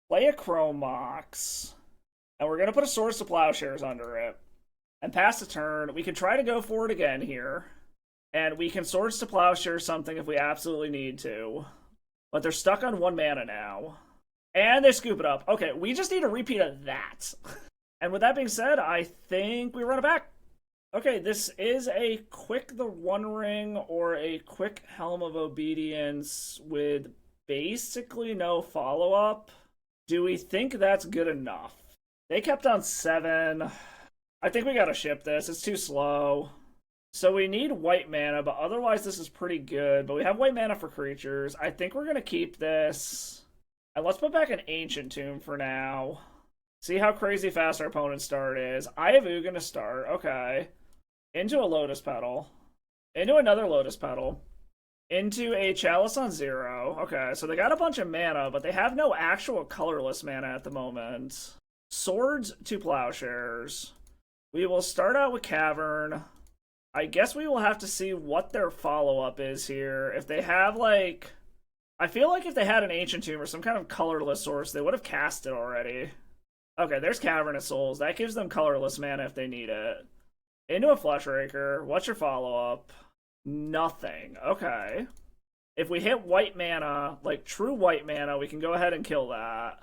[SPEAKER 1] Play a Chrome Mox. And we're going to put a Swords to Plowshares under it. And pass the turn. We can try to go for it again here. And we can Swords to Plowshares something if we absolutely need to. But they're stuck on 1 mana now. And they scoop it up. Okay, we just need a repeat of that. And with that being said, I think we run it back. Okay, this is a quick the One Ring or a quick Helm of Obedience with basically no follow-up. Do we think that's good enough? They kept on 7. I think we gotta ship this. It's too slow. So we need white mana, but otherwise this is pretty good. But we have white mana for creatures. I think we're going to keep this. And let's put back an Ancient Tomb for now. See how crazy fast our opponent's start is. I have Ugin to start. Okay. Into a Lotus Petal. Into another Lotus Petal. Into a Chalice on 0. Okay, so they got a bunch of mana, but they have no actual colorless mana at the moment. Swords to Plowshares. We will start out with Cavern. I guess we will have to see what their follow-up is here. If they have, like... I feel like if they had an Ancient Tomb or some kind of colorless source, they would have cast it already. Okay, there's Cavernous Souls. That gives them colorless mana if they need it. Into a Fleshraker. What's your follow-up? Nothing. Okay. If we hit white mana, like true white mana, we can go ahead and kill that.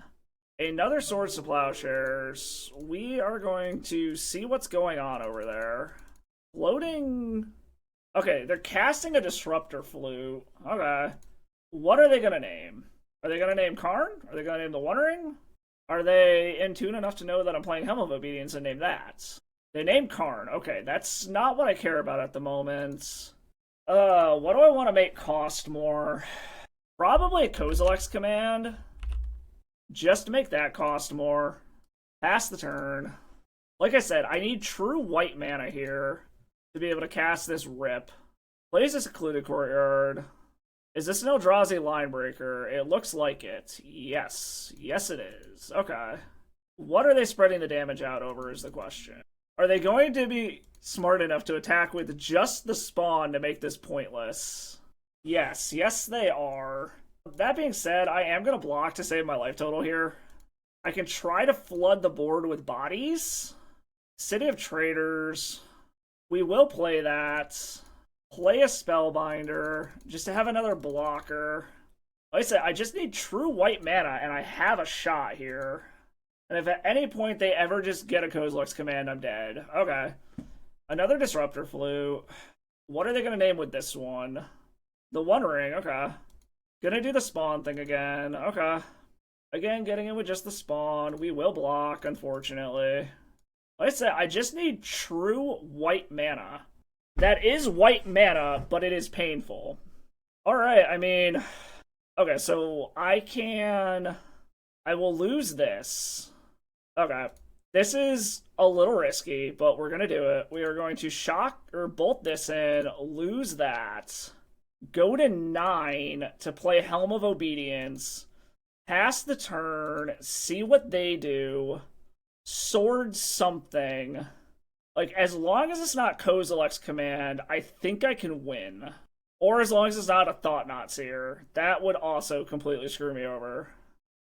[SPEAKER 1] Another Swords to Plowshares. We are going to see what's going on over there. Floating... Okay, they're casting a Disruptor Flute. Okay. What are they going to name? Are they going to name Karn? Are they going to name the One Ring? Are they in tune enough to know that I'm playing Helm of Obedience and name that? They named Karn. Okay, that's not what I care about at the moment. What do I want to make cost more? Probably a Kozilek's Command. Just to make that cost more. Pass the turn. Like I said, I need true white mana here to be able to cast this rip. Plays a Secluded Courtyard. Is this an Eldrazi Linebreaker? It looks like it. Yes. Yes, it is. Okay. What are they spreading the damage out over is the question. Are they going to be smart enough to attack with just the spawn to make this pointless? Yes. Yes, they are. That being said, I am going to block to save my life total here. I can try to flood the board with bodies. City of Traders. We will play that. Play a Spellbinder, just to have another blocker. Like I said, I just need true white mana, and I have a shot here. And if at any point they ever just get a Kozilek's Command, I'm dead. Okay. Another Disruptor Flute. What are they going to name with this one? The One Ring, okay. Gonna do the spawn thing again, okay. Again, getting in with just the spawn. We will block, unfortunately. Like I said, I just need true white mana. That is white mana, but it is painful. Alright, I mean... Okay, so I will lose this. Okay. This is a little risky, but we're gonna do it. We are going to shock or bolt this in, lose that. Go to 9 to play Helm of Obedience. Pass the turn, see what they do. Sword something. Like, as long as it's not Kozilek's Command, I think I can win. Or as long as it's not a Thought-Knot Seer. That would also completely screw me over.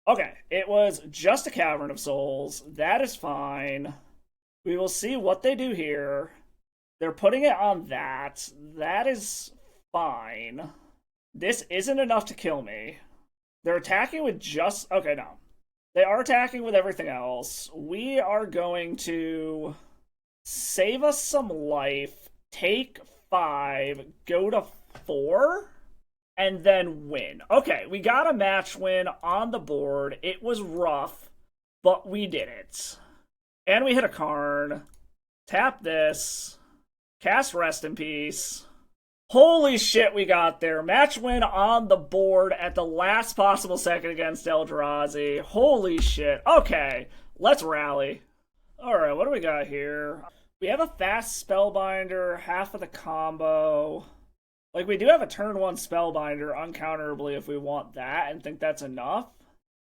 [SPEAKER 1] Okay, it was just a Cavern of Souls. That is fine. We will see what they do here. They're putting it on that. That is fine. This isn't enough to kill me. They're attacking with just... Okay, no. They are attacking with everything else. We are going to... save us some life, take 5, go to 4, and then win. Okay, we got a match win on the board. It was rough, but we did it. And we hit a Karn. Tap this. Cast Rest in Peace. Holy shit, we got there. Match win on the board at the last possible second against Eldrazi. Holy shit. Okay, let's rally. Alright, what do we got here? We have a fast Spellbinder, half of the combo. Like, we do have a turn 1 Spellbinder uncounterably if we want that and think that's enough.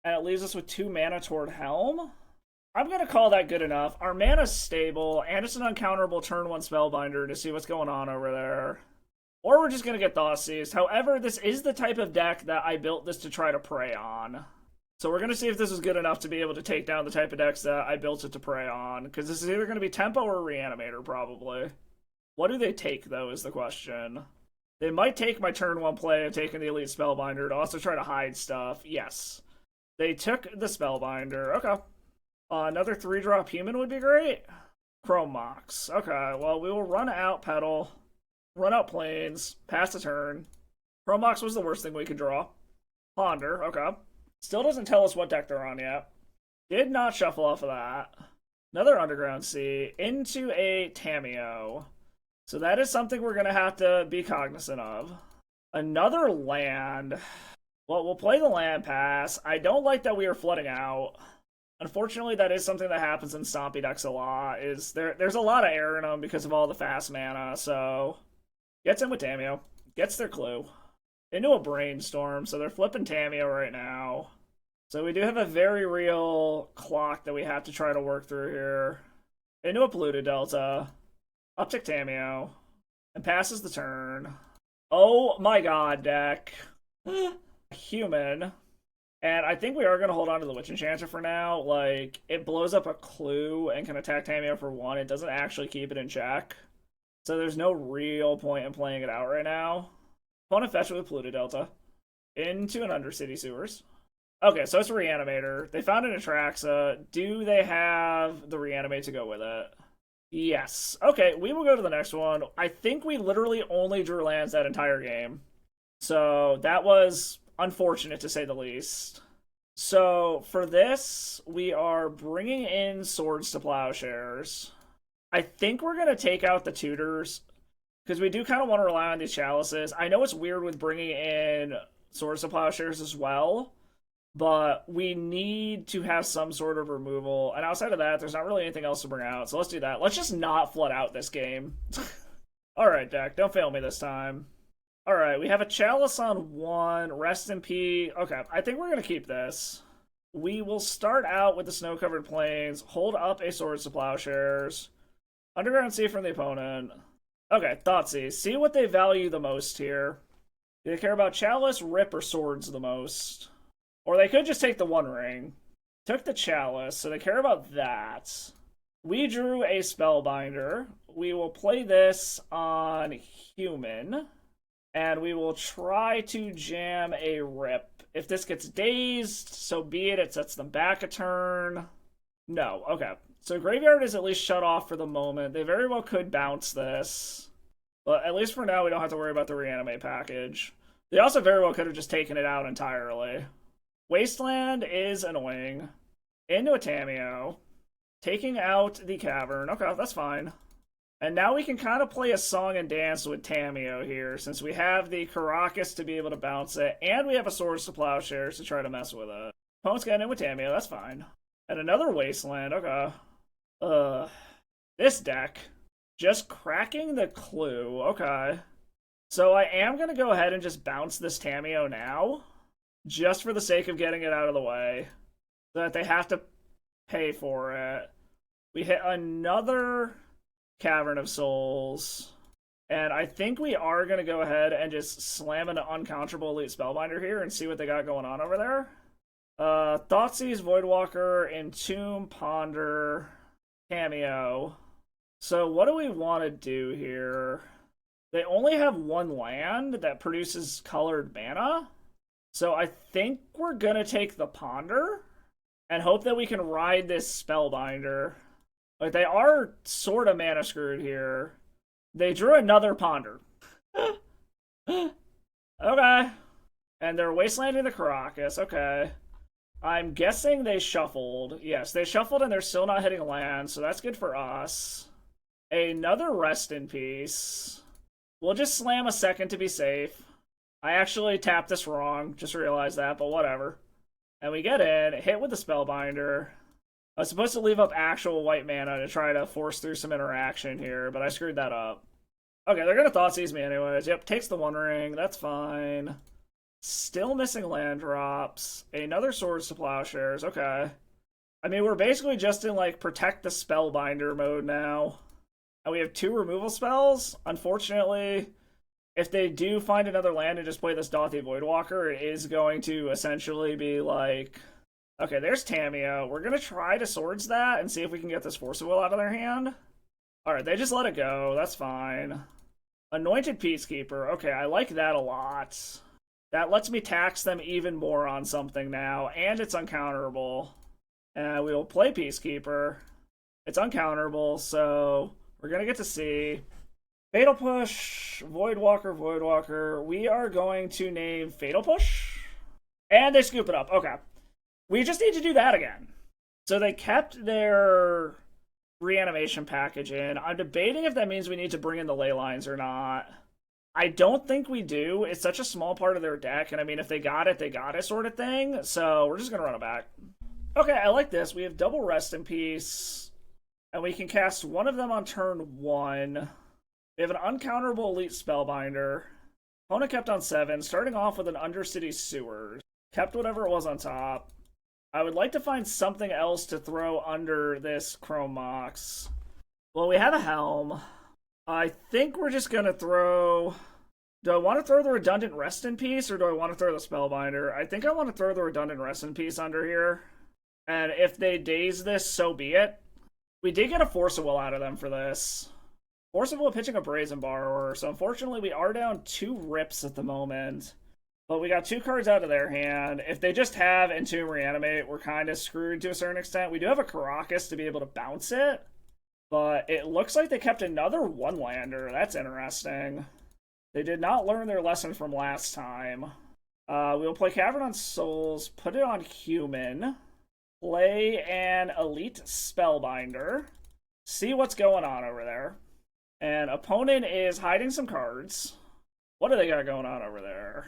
[SPEAKER 1] And it leaves us with 2 mana toward Helm. I'm going to call that good enough. Our mana's stable, and it's an uncounterable turn 1 Spellbinder to see what's going on over there. Or we're just going to get Thoughtseized. However, this is the type of deck that I built this to try to prey on. So we're going to see if this is good enough to be able to take down the type of decks that I built it to prey on. Because this is either going to be Tempo or Reanimator, probably. What do they take, though, is the question. They might take my turn 1 play of taking the Elite Spellbinder to also try to hide stuff. Yes. They took the Spellbinder. Okay. Another 3-drop human would be great. Chrome Mox. Okay, well, we will run out Petal, run out Plains, pass the turn. Chrome Mox was the worst thing we could draw. Ponder. Okay. Still doesn't tell us what deck they're on yet. Did not shuffle off of that. Another Underground Sea into a Tamiyo. So that is something we're going to have to be cognizant of. Another land. Well, we'll play the land pass. I don't like that we are flooding out. Unfortunately, that is something that happens in Stompy decks a lot. There's a lot of error in them because of all the fast mana, so... Gets in with Tamiyo. Gets their clue. Into a Brainstorm, so they're flipping Tamiyo right now. So we do have a very real clock that we have to try to work through here. Into a Polluted Delta. Uptick Tamiyo. And passes the turn. Oh my god, deck. Human. And I think we are going to hold on to the Witch Enchanter for now. Like, it blows up a clue and can attack Tamiyo for 1. It doesn't actually keep it in check. So there's no real point in playing it out right now. Opponent fetch with Polluted Delta. Into an Undercity Sewers. Okay, so it's a Reanimator. They found an Atraxa. Do they have the Reanimate to go with it? Yes. Okay, we will go to the next one. I think we literally only drew lands that entire game. So that was unfortunate to say the least. So for this, we are bringing in Swords to Plowshares. I think we're going to take out the Tutors, because we do kind of want to rely on these Chalices. I know it's weird with bringing in Swords to Plowshares as well, but we need to have some sort of removal. And outside of that, there's not really anything else to bring out. So let's do that. Let's just not flood out this game. Alright, deck. Don't fail me this time. Alright, we have a Chalice on 1. Rest in P. Okay, I think we're going to keep this. We will start out with the Snow-Covered Plains. Hold up a Swords to Plowshares. Underground Sea from the opponent. Okay, Thoughtseize. See what they value the most here. Do they care about Chalice, Rip, or Swords the most? Or they could just take the One Ring. Took the Chalice, so they care about that. We drew a Spellbinder. We will play this on Human. And we will try to jam a Rip. If this gets dazed, so be it. It sets them back a turn. No, okay. So Graveyard is at least shut off for the moment. They very well could bounce this. But at least for now, we don't have to worry about the Reanimate package. They also very well could have just taken it out entirely. Wasteland is annoying. Into a Tamiyo. Taking out the Cavern. Okay, that's fine. And now we can kind of play a song and dance with Tamiyo here, since we have the Karakas to be able to bounce it, and we have a Swords to Plowshares to try to mess with it. Opponent's getting in with Tamiyo, that's fine. And another Wasteland, okay. This deck. Just cracking the clue, okay. So I am going to go ahead and just bounce this Tamiyo now, just for the sake of getting it out of the way, so that they have to pay for it. We hit another Cavern of Souls, and I think we are going to go ahead and just slam an uncounterable Elite Spellbinder here and see what they got going on over there. Thoughtseize, Voidwalker, Entomb, Ponder, Tamiyo. So what do we want to do here? They only have 1 land that produces colored mana, so I think we're going to take the Ponder and hope that we can ride this Spellbinder. Like, they are sort of mana screwed here. They drew another Ponder. Okay. And they're Wastelanding the Karakas. Okay. I'm guessing they shuffled. Yes, they shuffled and they're still not hitting land, so that's good for us. Another Rest in Peace. We'll just slam a second to be safe. I actually tapped this wrong. Just realized that, but whatever. And we get in, hit with the Spellbinder. I was supposed to leave up actual white mana to try to force through some interaction here, but I screwed that up. Okay, they're gonna Thoughtseize me anyways. Yep, takes the One Ring. That's fine. Still missing land drops. Another Swords to Plowshares. Okay. I mean, we're basically just in, like, Protect the Spellbinder mode now. And we have 2 removal spells. Unfortunately, if they do find another land and just play this Dauthi Voidwalker, it is going to essentially be like... Okay, there's Tamiya. We're going to try to Swords that and see if we can get this Force of Will out of their hand. Alright, they just let it go. That's fine. Anointed Peacekeeper. Okay, I like that a lot. That lets me tax them even more on something now, and it's uncounterable. And we will play Peacekeeper. It's uncounterable, so we're going to get to see. Fatal Push, Voidwalker, Voidwalker. We are going to name Fatal Push. And they scoop it up. Okay. We just need to do that again. So they kept their reanimation package in. I'm debating if that means we need to bring in the ley lines or not. I don't think we do. It's such a small part of their deck, and I mean, if they got it sort of thing. So we're just going to run it back. Okay, I like this. We have double Rest in Peace, and we can cast one of them on turn 1. We have an uncounterable Elite Spellbinder. Opponent kept on 7, starting off with an Undercity Sewers. Kept whatever it was on top. I would like to find something else to throw under this Chrome Mox. Well, we have a Helm. I think we're just going to throw... Do I want to throw the redundant Rest in Peace, or do I want to throw the Spellbinder? I think I want to throw the redundant Rest in Peace under here. And if they daze this, so be it. We did get a Force of Will out of them for this. Force of Will pitching a Brazen Borrower, so unfortunately we are down 2 rips at the moment. But we got 2 cards out of their hand. If they just have Entomb Reanimate, we're kind of screwed to a certain extent. We do have a Karakas to be able to bounce it. But it looks like they kept another 1-lander. That's interesting. They did not learn their lesson from last time. We'll play Cavern on Souls, put it on Human, play an Elite Spellbinder, see what's going on over there. And opponent is hiding some cards. What do they got going on over there?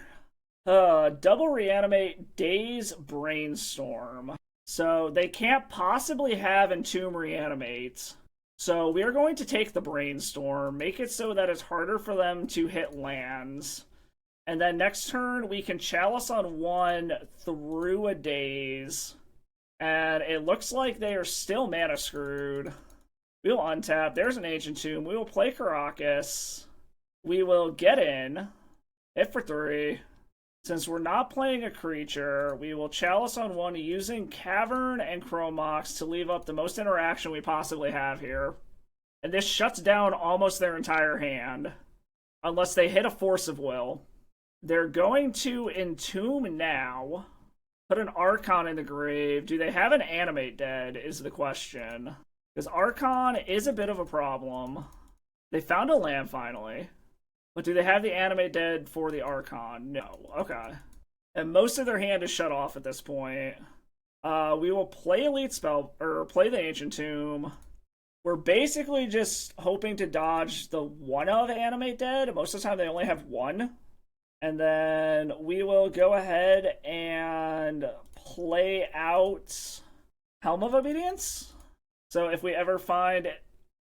[SPEAKER 1] Double Reanimate, Daze, Brainstorm. So they can't possibly have Entomb Reanimate. So we are going to take the Brainstorm, make it so that it's harder for them to hit lands. And then next turn, we can Chalice on 1 through a Daze. And it looks like they are still mana screwed. We will untap. There's an Ancient Tomb. We will play Karakas. We will get in. Hit for 3. Since we're not playing a creature, we will Chalice on 1 using Cavern and Chrome Mox to leave up the most interaction we possibly have here. And this shuts down almost their entire hand. Unless they hit a Force of Will. They're going to Entomb now. Put an Archon in the grave. Do they have an Animate Dead is the question. Because Archon is a bit of a problem. They found a land finally. But do they have the Animate Dead for the Archon? No. Okay. And most of their hand is shut off at this point. We will play Elite Spell, or play the Ancient Tomb. We're basically just hoping to dodge the one of Animate Dead. Most of the time they only have 1. And then we will go ahead and play out Helm of Obedience. So if we ever find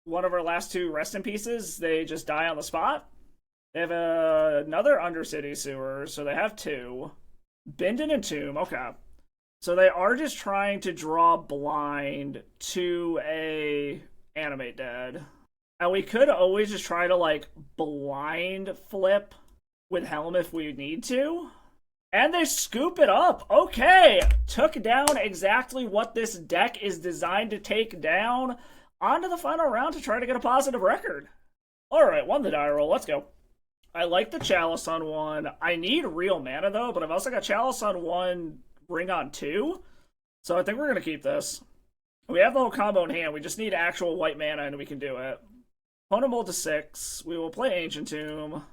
[SPEAKER 1] one of our last 2 Rest in Pieces, they just die on the spot. They have another Undercity Sewer, so they have 2. Bindon and Tomb, okay. So they are just trying to draw blind to a Animate Dead. And we could always just try to, like, blind flip with Helm if we need to. And they scoop it up. Okay, took down exactly what this deck is designed to take down. On to the final round to try to get a positive record. Alright, won the die roll, let's go. I like the Chalice on 1. I need real mana though, but I've also got Chalice on 1, Ring on 2. So I think we're going to keep this. We have the whole combo in hand, we just need actual white mana and we can do it. Opponent mold to 6. We will play Ancient Tomb.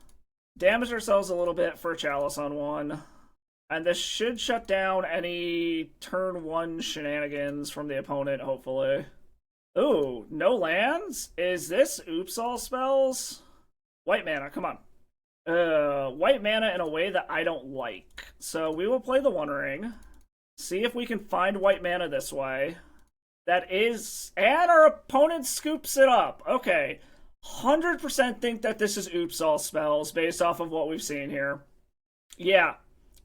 [SPEAKER 1] Damage ourselves a little bit for a Chalice on 1. And this should shut down any turn 1 shenanigans from the opponent, hopefully. Ooh, no lands? Is this Oops All spells? White mana, come on. White mana in a way that I don't like. So we will play the One Ring. See if we can find white mana this way. That is... And our opponent scoops it up. Okay. 100% think that this is oops all spells based off of what we've seen here. Yeah,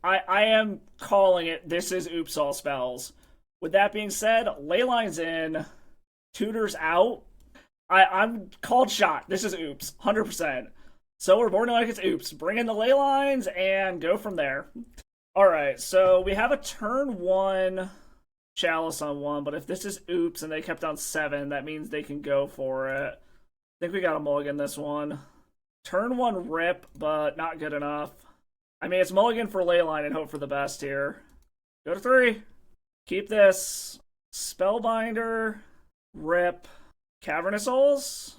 [SPEAKER 1] I am calling it this is oops all spells. With that being said, Leyline's in, Tutors out. I'm called shot. This is oops, 100%. So we're boarding like it's oops. Bring in the ley lines and go from there. Alright, so we have a turn 1 Chalice on 1, but if this is oops and they kept on 7, that means they can go for it. I think we got a mulligan this one. Turn 1 rip, but not good enough. I mean, it's mulligan for leyline and hope for the best here. Go to 3. Keep this. Spellbinder, rip, Cavernous Souls,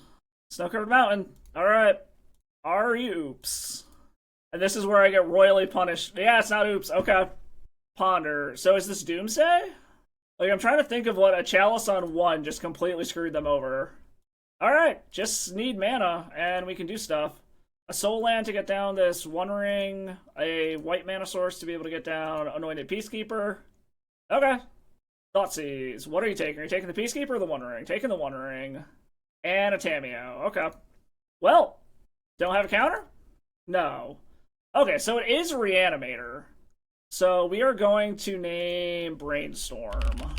[SPEAKER 1] Snow-Covered Mountain. Alright. Are you oops? And this is where I get royally punished. Yeah, it's not oops. Okay. Ponder. So is this Doomsday? Like, I'm trying to think of what a Chalice on 1 just completely screwed them over. Alright, just need mana, and we can do stuff. A soul land to get down this One Ring, a white mana source to be able to get down Anointed Peacekeeper. Okay. Thoughtseize. What are you taking? Are you taking the Peacekeeper or the One Ring? Taking the One Ring. And a Tamiyo. Okay. Well, don't have a counter? No. Okay, so it is Reanimator. So we are going to name Brainstorm.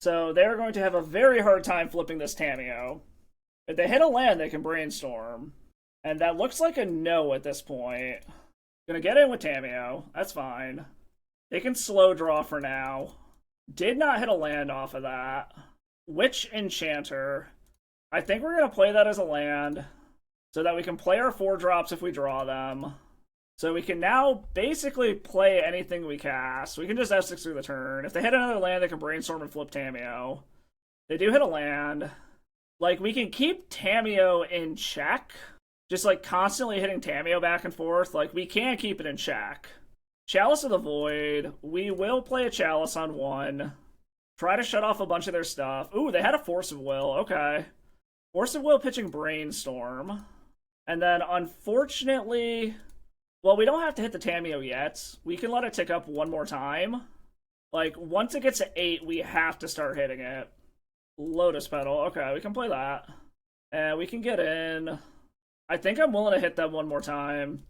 [SPEAKER 1] So they're going to have a very hard time flipping this Tamiyo. If they hit a land, they can Brainstorm. And that looks like a no at this point. Gonna get in with Tamiyo. That's fine. They can slow draw for now. Did not hit a land off of that. Witch Enchanter. I think we're gonna play that as a land, so that we can play our 4-drops if we draw them. So we can now basically play anything we cast. We can just F6 through the turn. If they hit another land, they can Brainstorm and flip Tamiyo. They do hit a land. Like, we can keep Tamiyo in check. Just, like, constantly hitting Tamiyo back and forth. Like, we can keep it in check. Chalice of the Void. We will play a Chalice on 1. Try to shut off a bunch of their stuff. Ooh, they had a Force of Will. Okay. Force of Will pitching Brainstorm. And then, unfortunately... Well, we don't have to hit the Tamiyo yet. We can let it tick up one more time. Like, once it gets to 8, we have to start hitting it. Lotus Petal. Okay, we can play that. And we can get in. I think I'm willing to hit them one more time.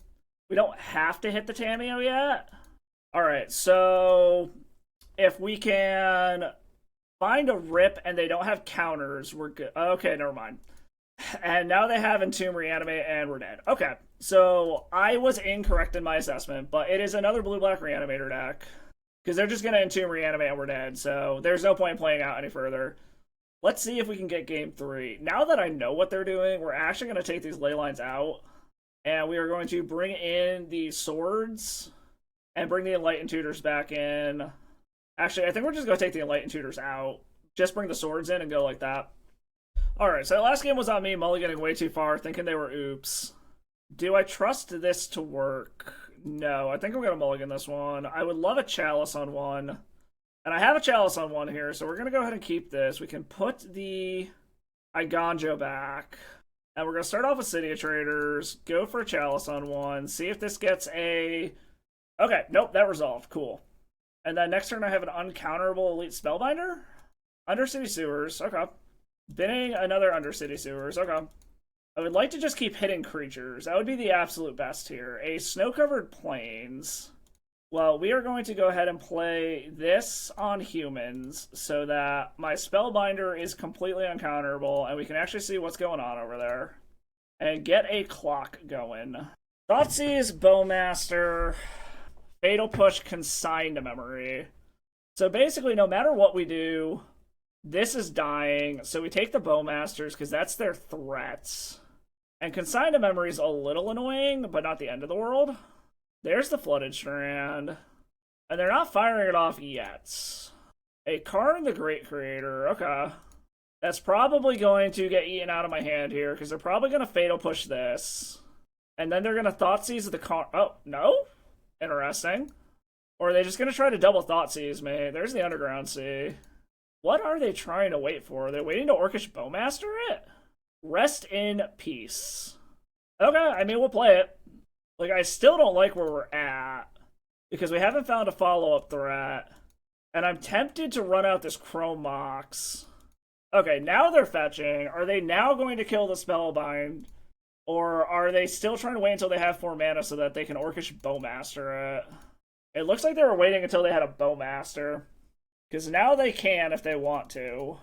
[SPEAKER 1] We don't have to hit the Tamiyo yet. Alright, so... If we can find a rip and they don't have counters, we're good. Okay, never mind. And now they have Entomb, Reanimate, and we're dead. Okay, so I was incorrect in my assessment, but it is another blue-black Reanimator deck. Because they're just going to Entomb, Reanimate, and we're dead, so there's no point in playing out any further. Let's see if we can get game 3. Now that I know what they're doing, we're actually going to take these ley lines out. And we are going to bring in the swords and bring the Enlightened Tutors back in. Actually, I think we're just going to take the Enlightened Tutors out. Just bring the swords in and go like that. Alright, so the last game was on me mulliganing way too far, thinking they were oops. Do I trust this to work? No, I think I'm going to mulligan this one. I would love a Chalice on 1. And I have a Chalice on 1 here, so we're going to go ahead and keep this. We can put the Iganjo back. And we're going to start off with City of Traders, go for a Chalice on 1, see if this gets a... Okay, nope, that resolved. Cool. And then next turn I have an uncounterable Elite Spellbinder? Undercity Sewers, okay. Binning another Undercity Sewers, okay. I would like to just keep hitting creatures. That would be the absolute best here. A Snow-Covered Plains. Well, we are going to go ahead and play this on humans so that my Spellbinder is completely uncounterable and we can actually see what's going on over there. And get a clock going. Thoughtseize, Bowmaster, Fatal Push, Consign to Memory. So basically, no matter what we do, this is dying. So we take the Bowmasters because that's their threats. And Consign to Memory is a little annoying, but not the end of the world. There's the Flooded Strand. And they're not firing it off yet. A Karn the Great Creator. Okay. That's probably going to get eaten out of my hand here, because they're probably going to Fatal Push this. And then they're going to Thoughtseize the Karn. Oh, no? Interesting. Or are they just going to try to double Thoughtseize me? There's the Underground Sea. What are they trying to wait for? Are they waiting to Orcish Bowmaster it? Rest in peace. Okay, I mean, we'll play it. Like, I still don't like where we're at, because we haven't found a follow-up threat. And I'm tempted to run out this Chrome Mox. Okay, now they're fetching. Are they now going to kill the Spellbind? Or are they still trying to wait until they have 4 mana so that they can Orcish Bowmaster it? It looks like they were waiting until they had a Bowmaster. Because now they can if they want to.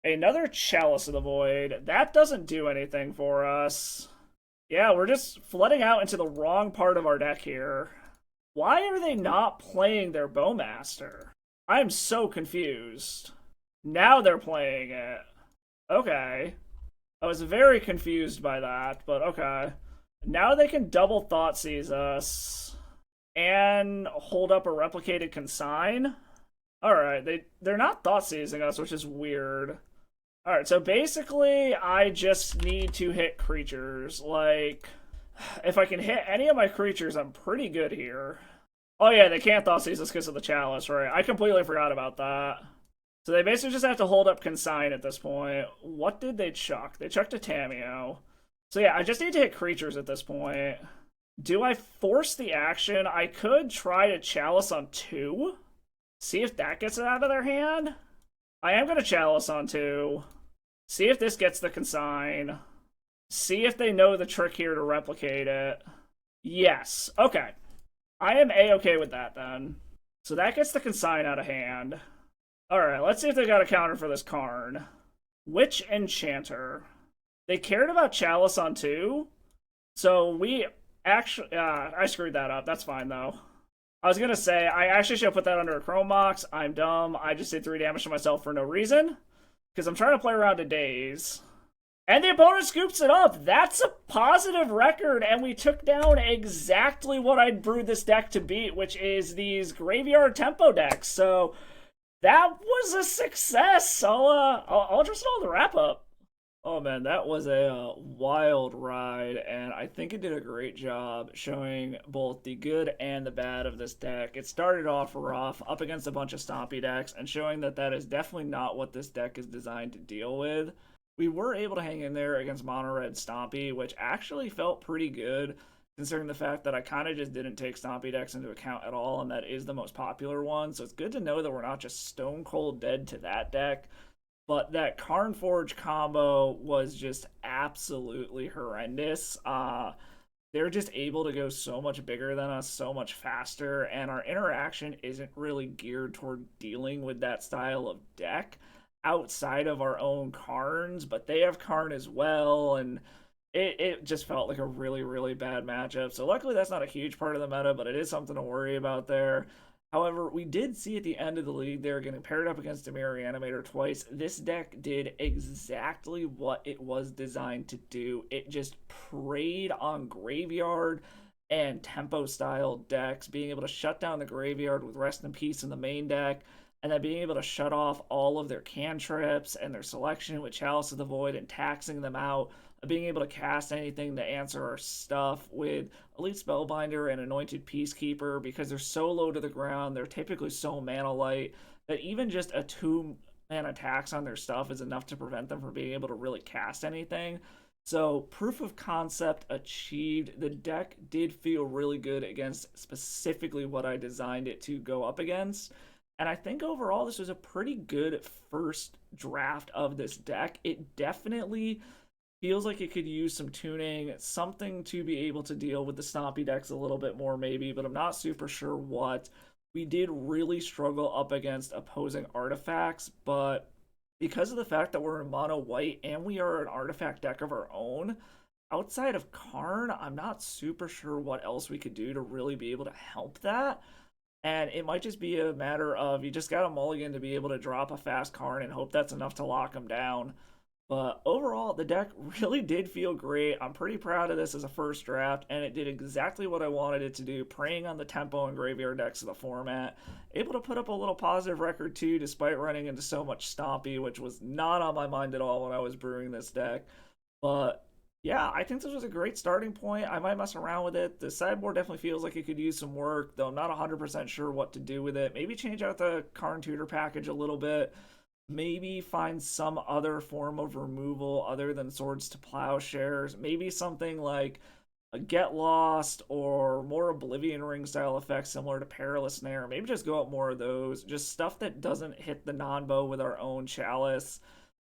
[SPEAKER 1] Another Chalice of the Void. That doesn't do anything for us. Yeah, we're just flooding out into the wrong part of our deck here. Why are they not playing their Bowmaster? I'm so confused. Now they're playing it. Okay. I was very confused by that, but okay. Now they can double Thoughtseize us and hold up a replicated consign. Alright, they're not Thoughtseizing us, which is weird. Alright, so basically I just need to hit creatures. Like, if I can hit any of my creatures, I'm pretty good here. Oh yeah, they can't Thoughtseize us because of the Chalice, right? I completely forgot about that. So they basically just have to hold up Consign at this point. What did they chuck? They chucked a Tamiyo. So yeah, I just need to hit creatures at this point. Do I force the action? I could try to Chalice on 2. See if that gets it out of their hand. I am going to Chalice on 2. See if this gets the Consign. See if they know the trick here to replicate it. Yes. Okay. I am A-okay with that then. So that gets the Consign out of hand. Alright, let's see if they got a counter for this Karn. Witch Enchanter. They cared about Chalice on 2. So we actually... I screwed that up. That's fine, though. I was gonna say, I actually should have put that under a Chrome Box. I'm dumb. I just did 3 damage to myself for no reason. Because I'm trying to play around to Daze. And the opponent scoops it up. That's a positive record, and we took down exactly what I'd brewed this deck to beat, which is these graveyard tempo decks. So that was a success. I'll just roll the wrap up. Oh man, that was a wild ride, and I think it did a great job showing both the good and the bad of this deck. It started off rough, up against a bunch of Stompy decks, and showing that that is definitely not what this deck is designed to deal with. We were able to hang in there against Mono Red Stompy, which actually felt pretty good, considering the fact that I kind of just didn't take Stompy decks into account at all, and that is the most popular one, so it's good to know that we're not just stone cold dead to that deck. But that Karn Forge combo was just absolutely horrendous. They're just able to go so much bigger than us, so much faster, and our interaction isn't really geared toward dealing with that style of deck outside of our own Karns, but they have Karn as well, and it just felt like a really, really bad matchup. So luckily that's not a huge part of the meta, but it is something to worry about there. However, we did see at the end of the league they were getting paired up against Dimir Reanimator twice. This deck did exactly what it was designed to do. It just preyed on graveyard and tempo style decks, being able to shut down the graveyard with Rest in Peace in the main deck, and then being able to shut off all of their cantrips and their selection with Chalice of the Void and taxing them out, being able to cast anything to answer our stuff with Elite Spellbinder and Anointed Peacekeeper, because they're so low to the ground, they're typically so mana light, that even just a 2-mana tax on their stuff is enough to prevent them from being able to really cast anything. So proof of concept achieved. The deck did feel really good against specifically what I designed it to go up against. And I think overall this was a pretty good first draft of this deck. It definitely feels like it could use some tuning, something to be able to deal with the Stompy decks a little bit more maybe, but I'm not super sure what. We did really struggle up against opposing artifacts, but because of the fact that we're in mono white and we are an artifact deck of our own, outside of Karn, I'm not super sure what else we could do to really be able to help that. And it might just be a matter of you just got a mulligan to be able to drop a fast Karn and hope that's enough to lock them down. But overall, the deck really did feel great. I'm pretty proud of this as a first draft, and it did exactly what I wanted it to do, preying on the tempo and graveyard decks of the format. Able to put up a little positive record too, despite running into so much Stompy, which was not on my mind at all when I was brewing this deck. But yeah, I think this was a great starting point. I might mess around with it. The sideboard definitely feels like it could use some work, though I'm not 100% sure what to do with it. Maybe change out the Karn Tutor package a little bit. Maybe find some other form of removal other than Swords to Plowshares. Maybe something like a Get Lost or more Oblivion Ring style effects similar to Perilous Snare. Maybe just go up more of those. Just stuff that doesn't hit the non-bow with our own Chalice.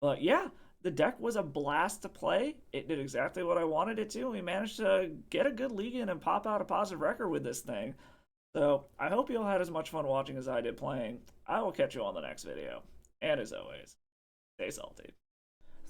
[SPEAKER 1] But yeah, the deck was a blast to play. It did exactly what I wanted it to, and we managed to get a good league in and pop out a positive record with this thing. So I hope you all had as much fun watching as I did playing. I will catch you on the next video. And as always, stay salty.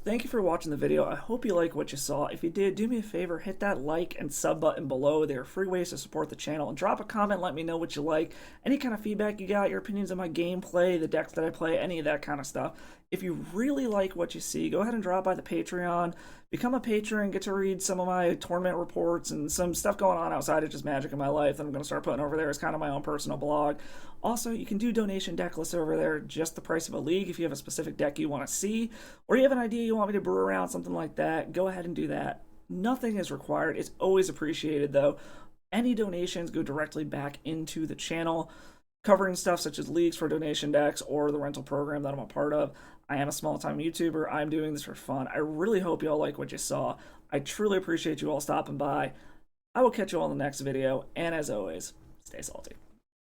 [SPEAKER 1] Thank you for watching the video. I hope you like what you saw. If you did, do me a favor, hit that like and sub button below. They are free ways to support the channel. And drop a comment, let me know what you like. Any kind of feedback you got, your opinions on my gameplay, the decks that I play, any of that kind of stuff. If you really like what you see, go ahead and drop by the Patreon. Become a patron, get to read some of my tournament reports and some stuff going on outside of just Magic in my life that I'm going to start putting over there as kind of my own personal blog. Also, you can do donation deck lists over there, just the price of a league if you have a specific deck you want to see, or you have an idea you want me to brew around, something like that, go ahead and do that. Nothing is required. It's always appreciated, though. Any donations go directly back into the channel, covering stuff such as leagues for donation decks or the rental program that I'm a part of. I am a small-time YouTuber. I'm doing this for fun. I really hope you all like what you saw. I truly appreciate you all stopping by. I will catch you all in the next video, and as always, stay salty.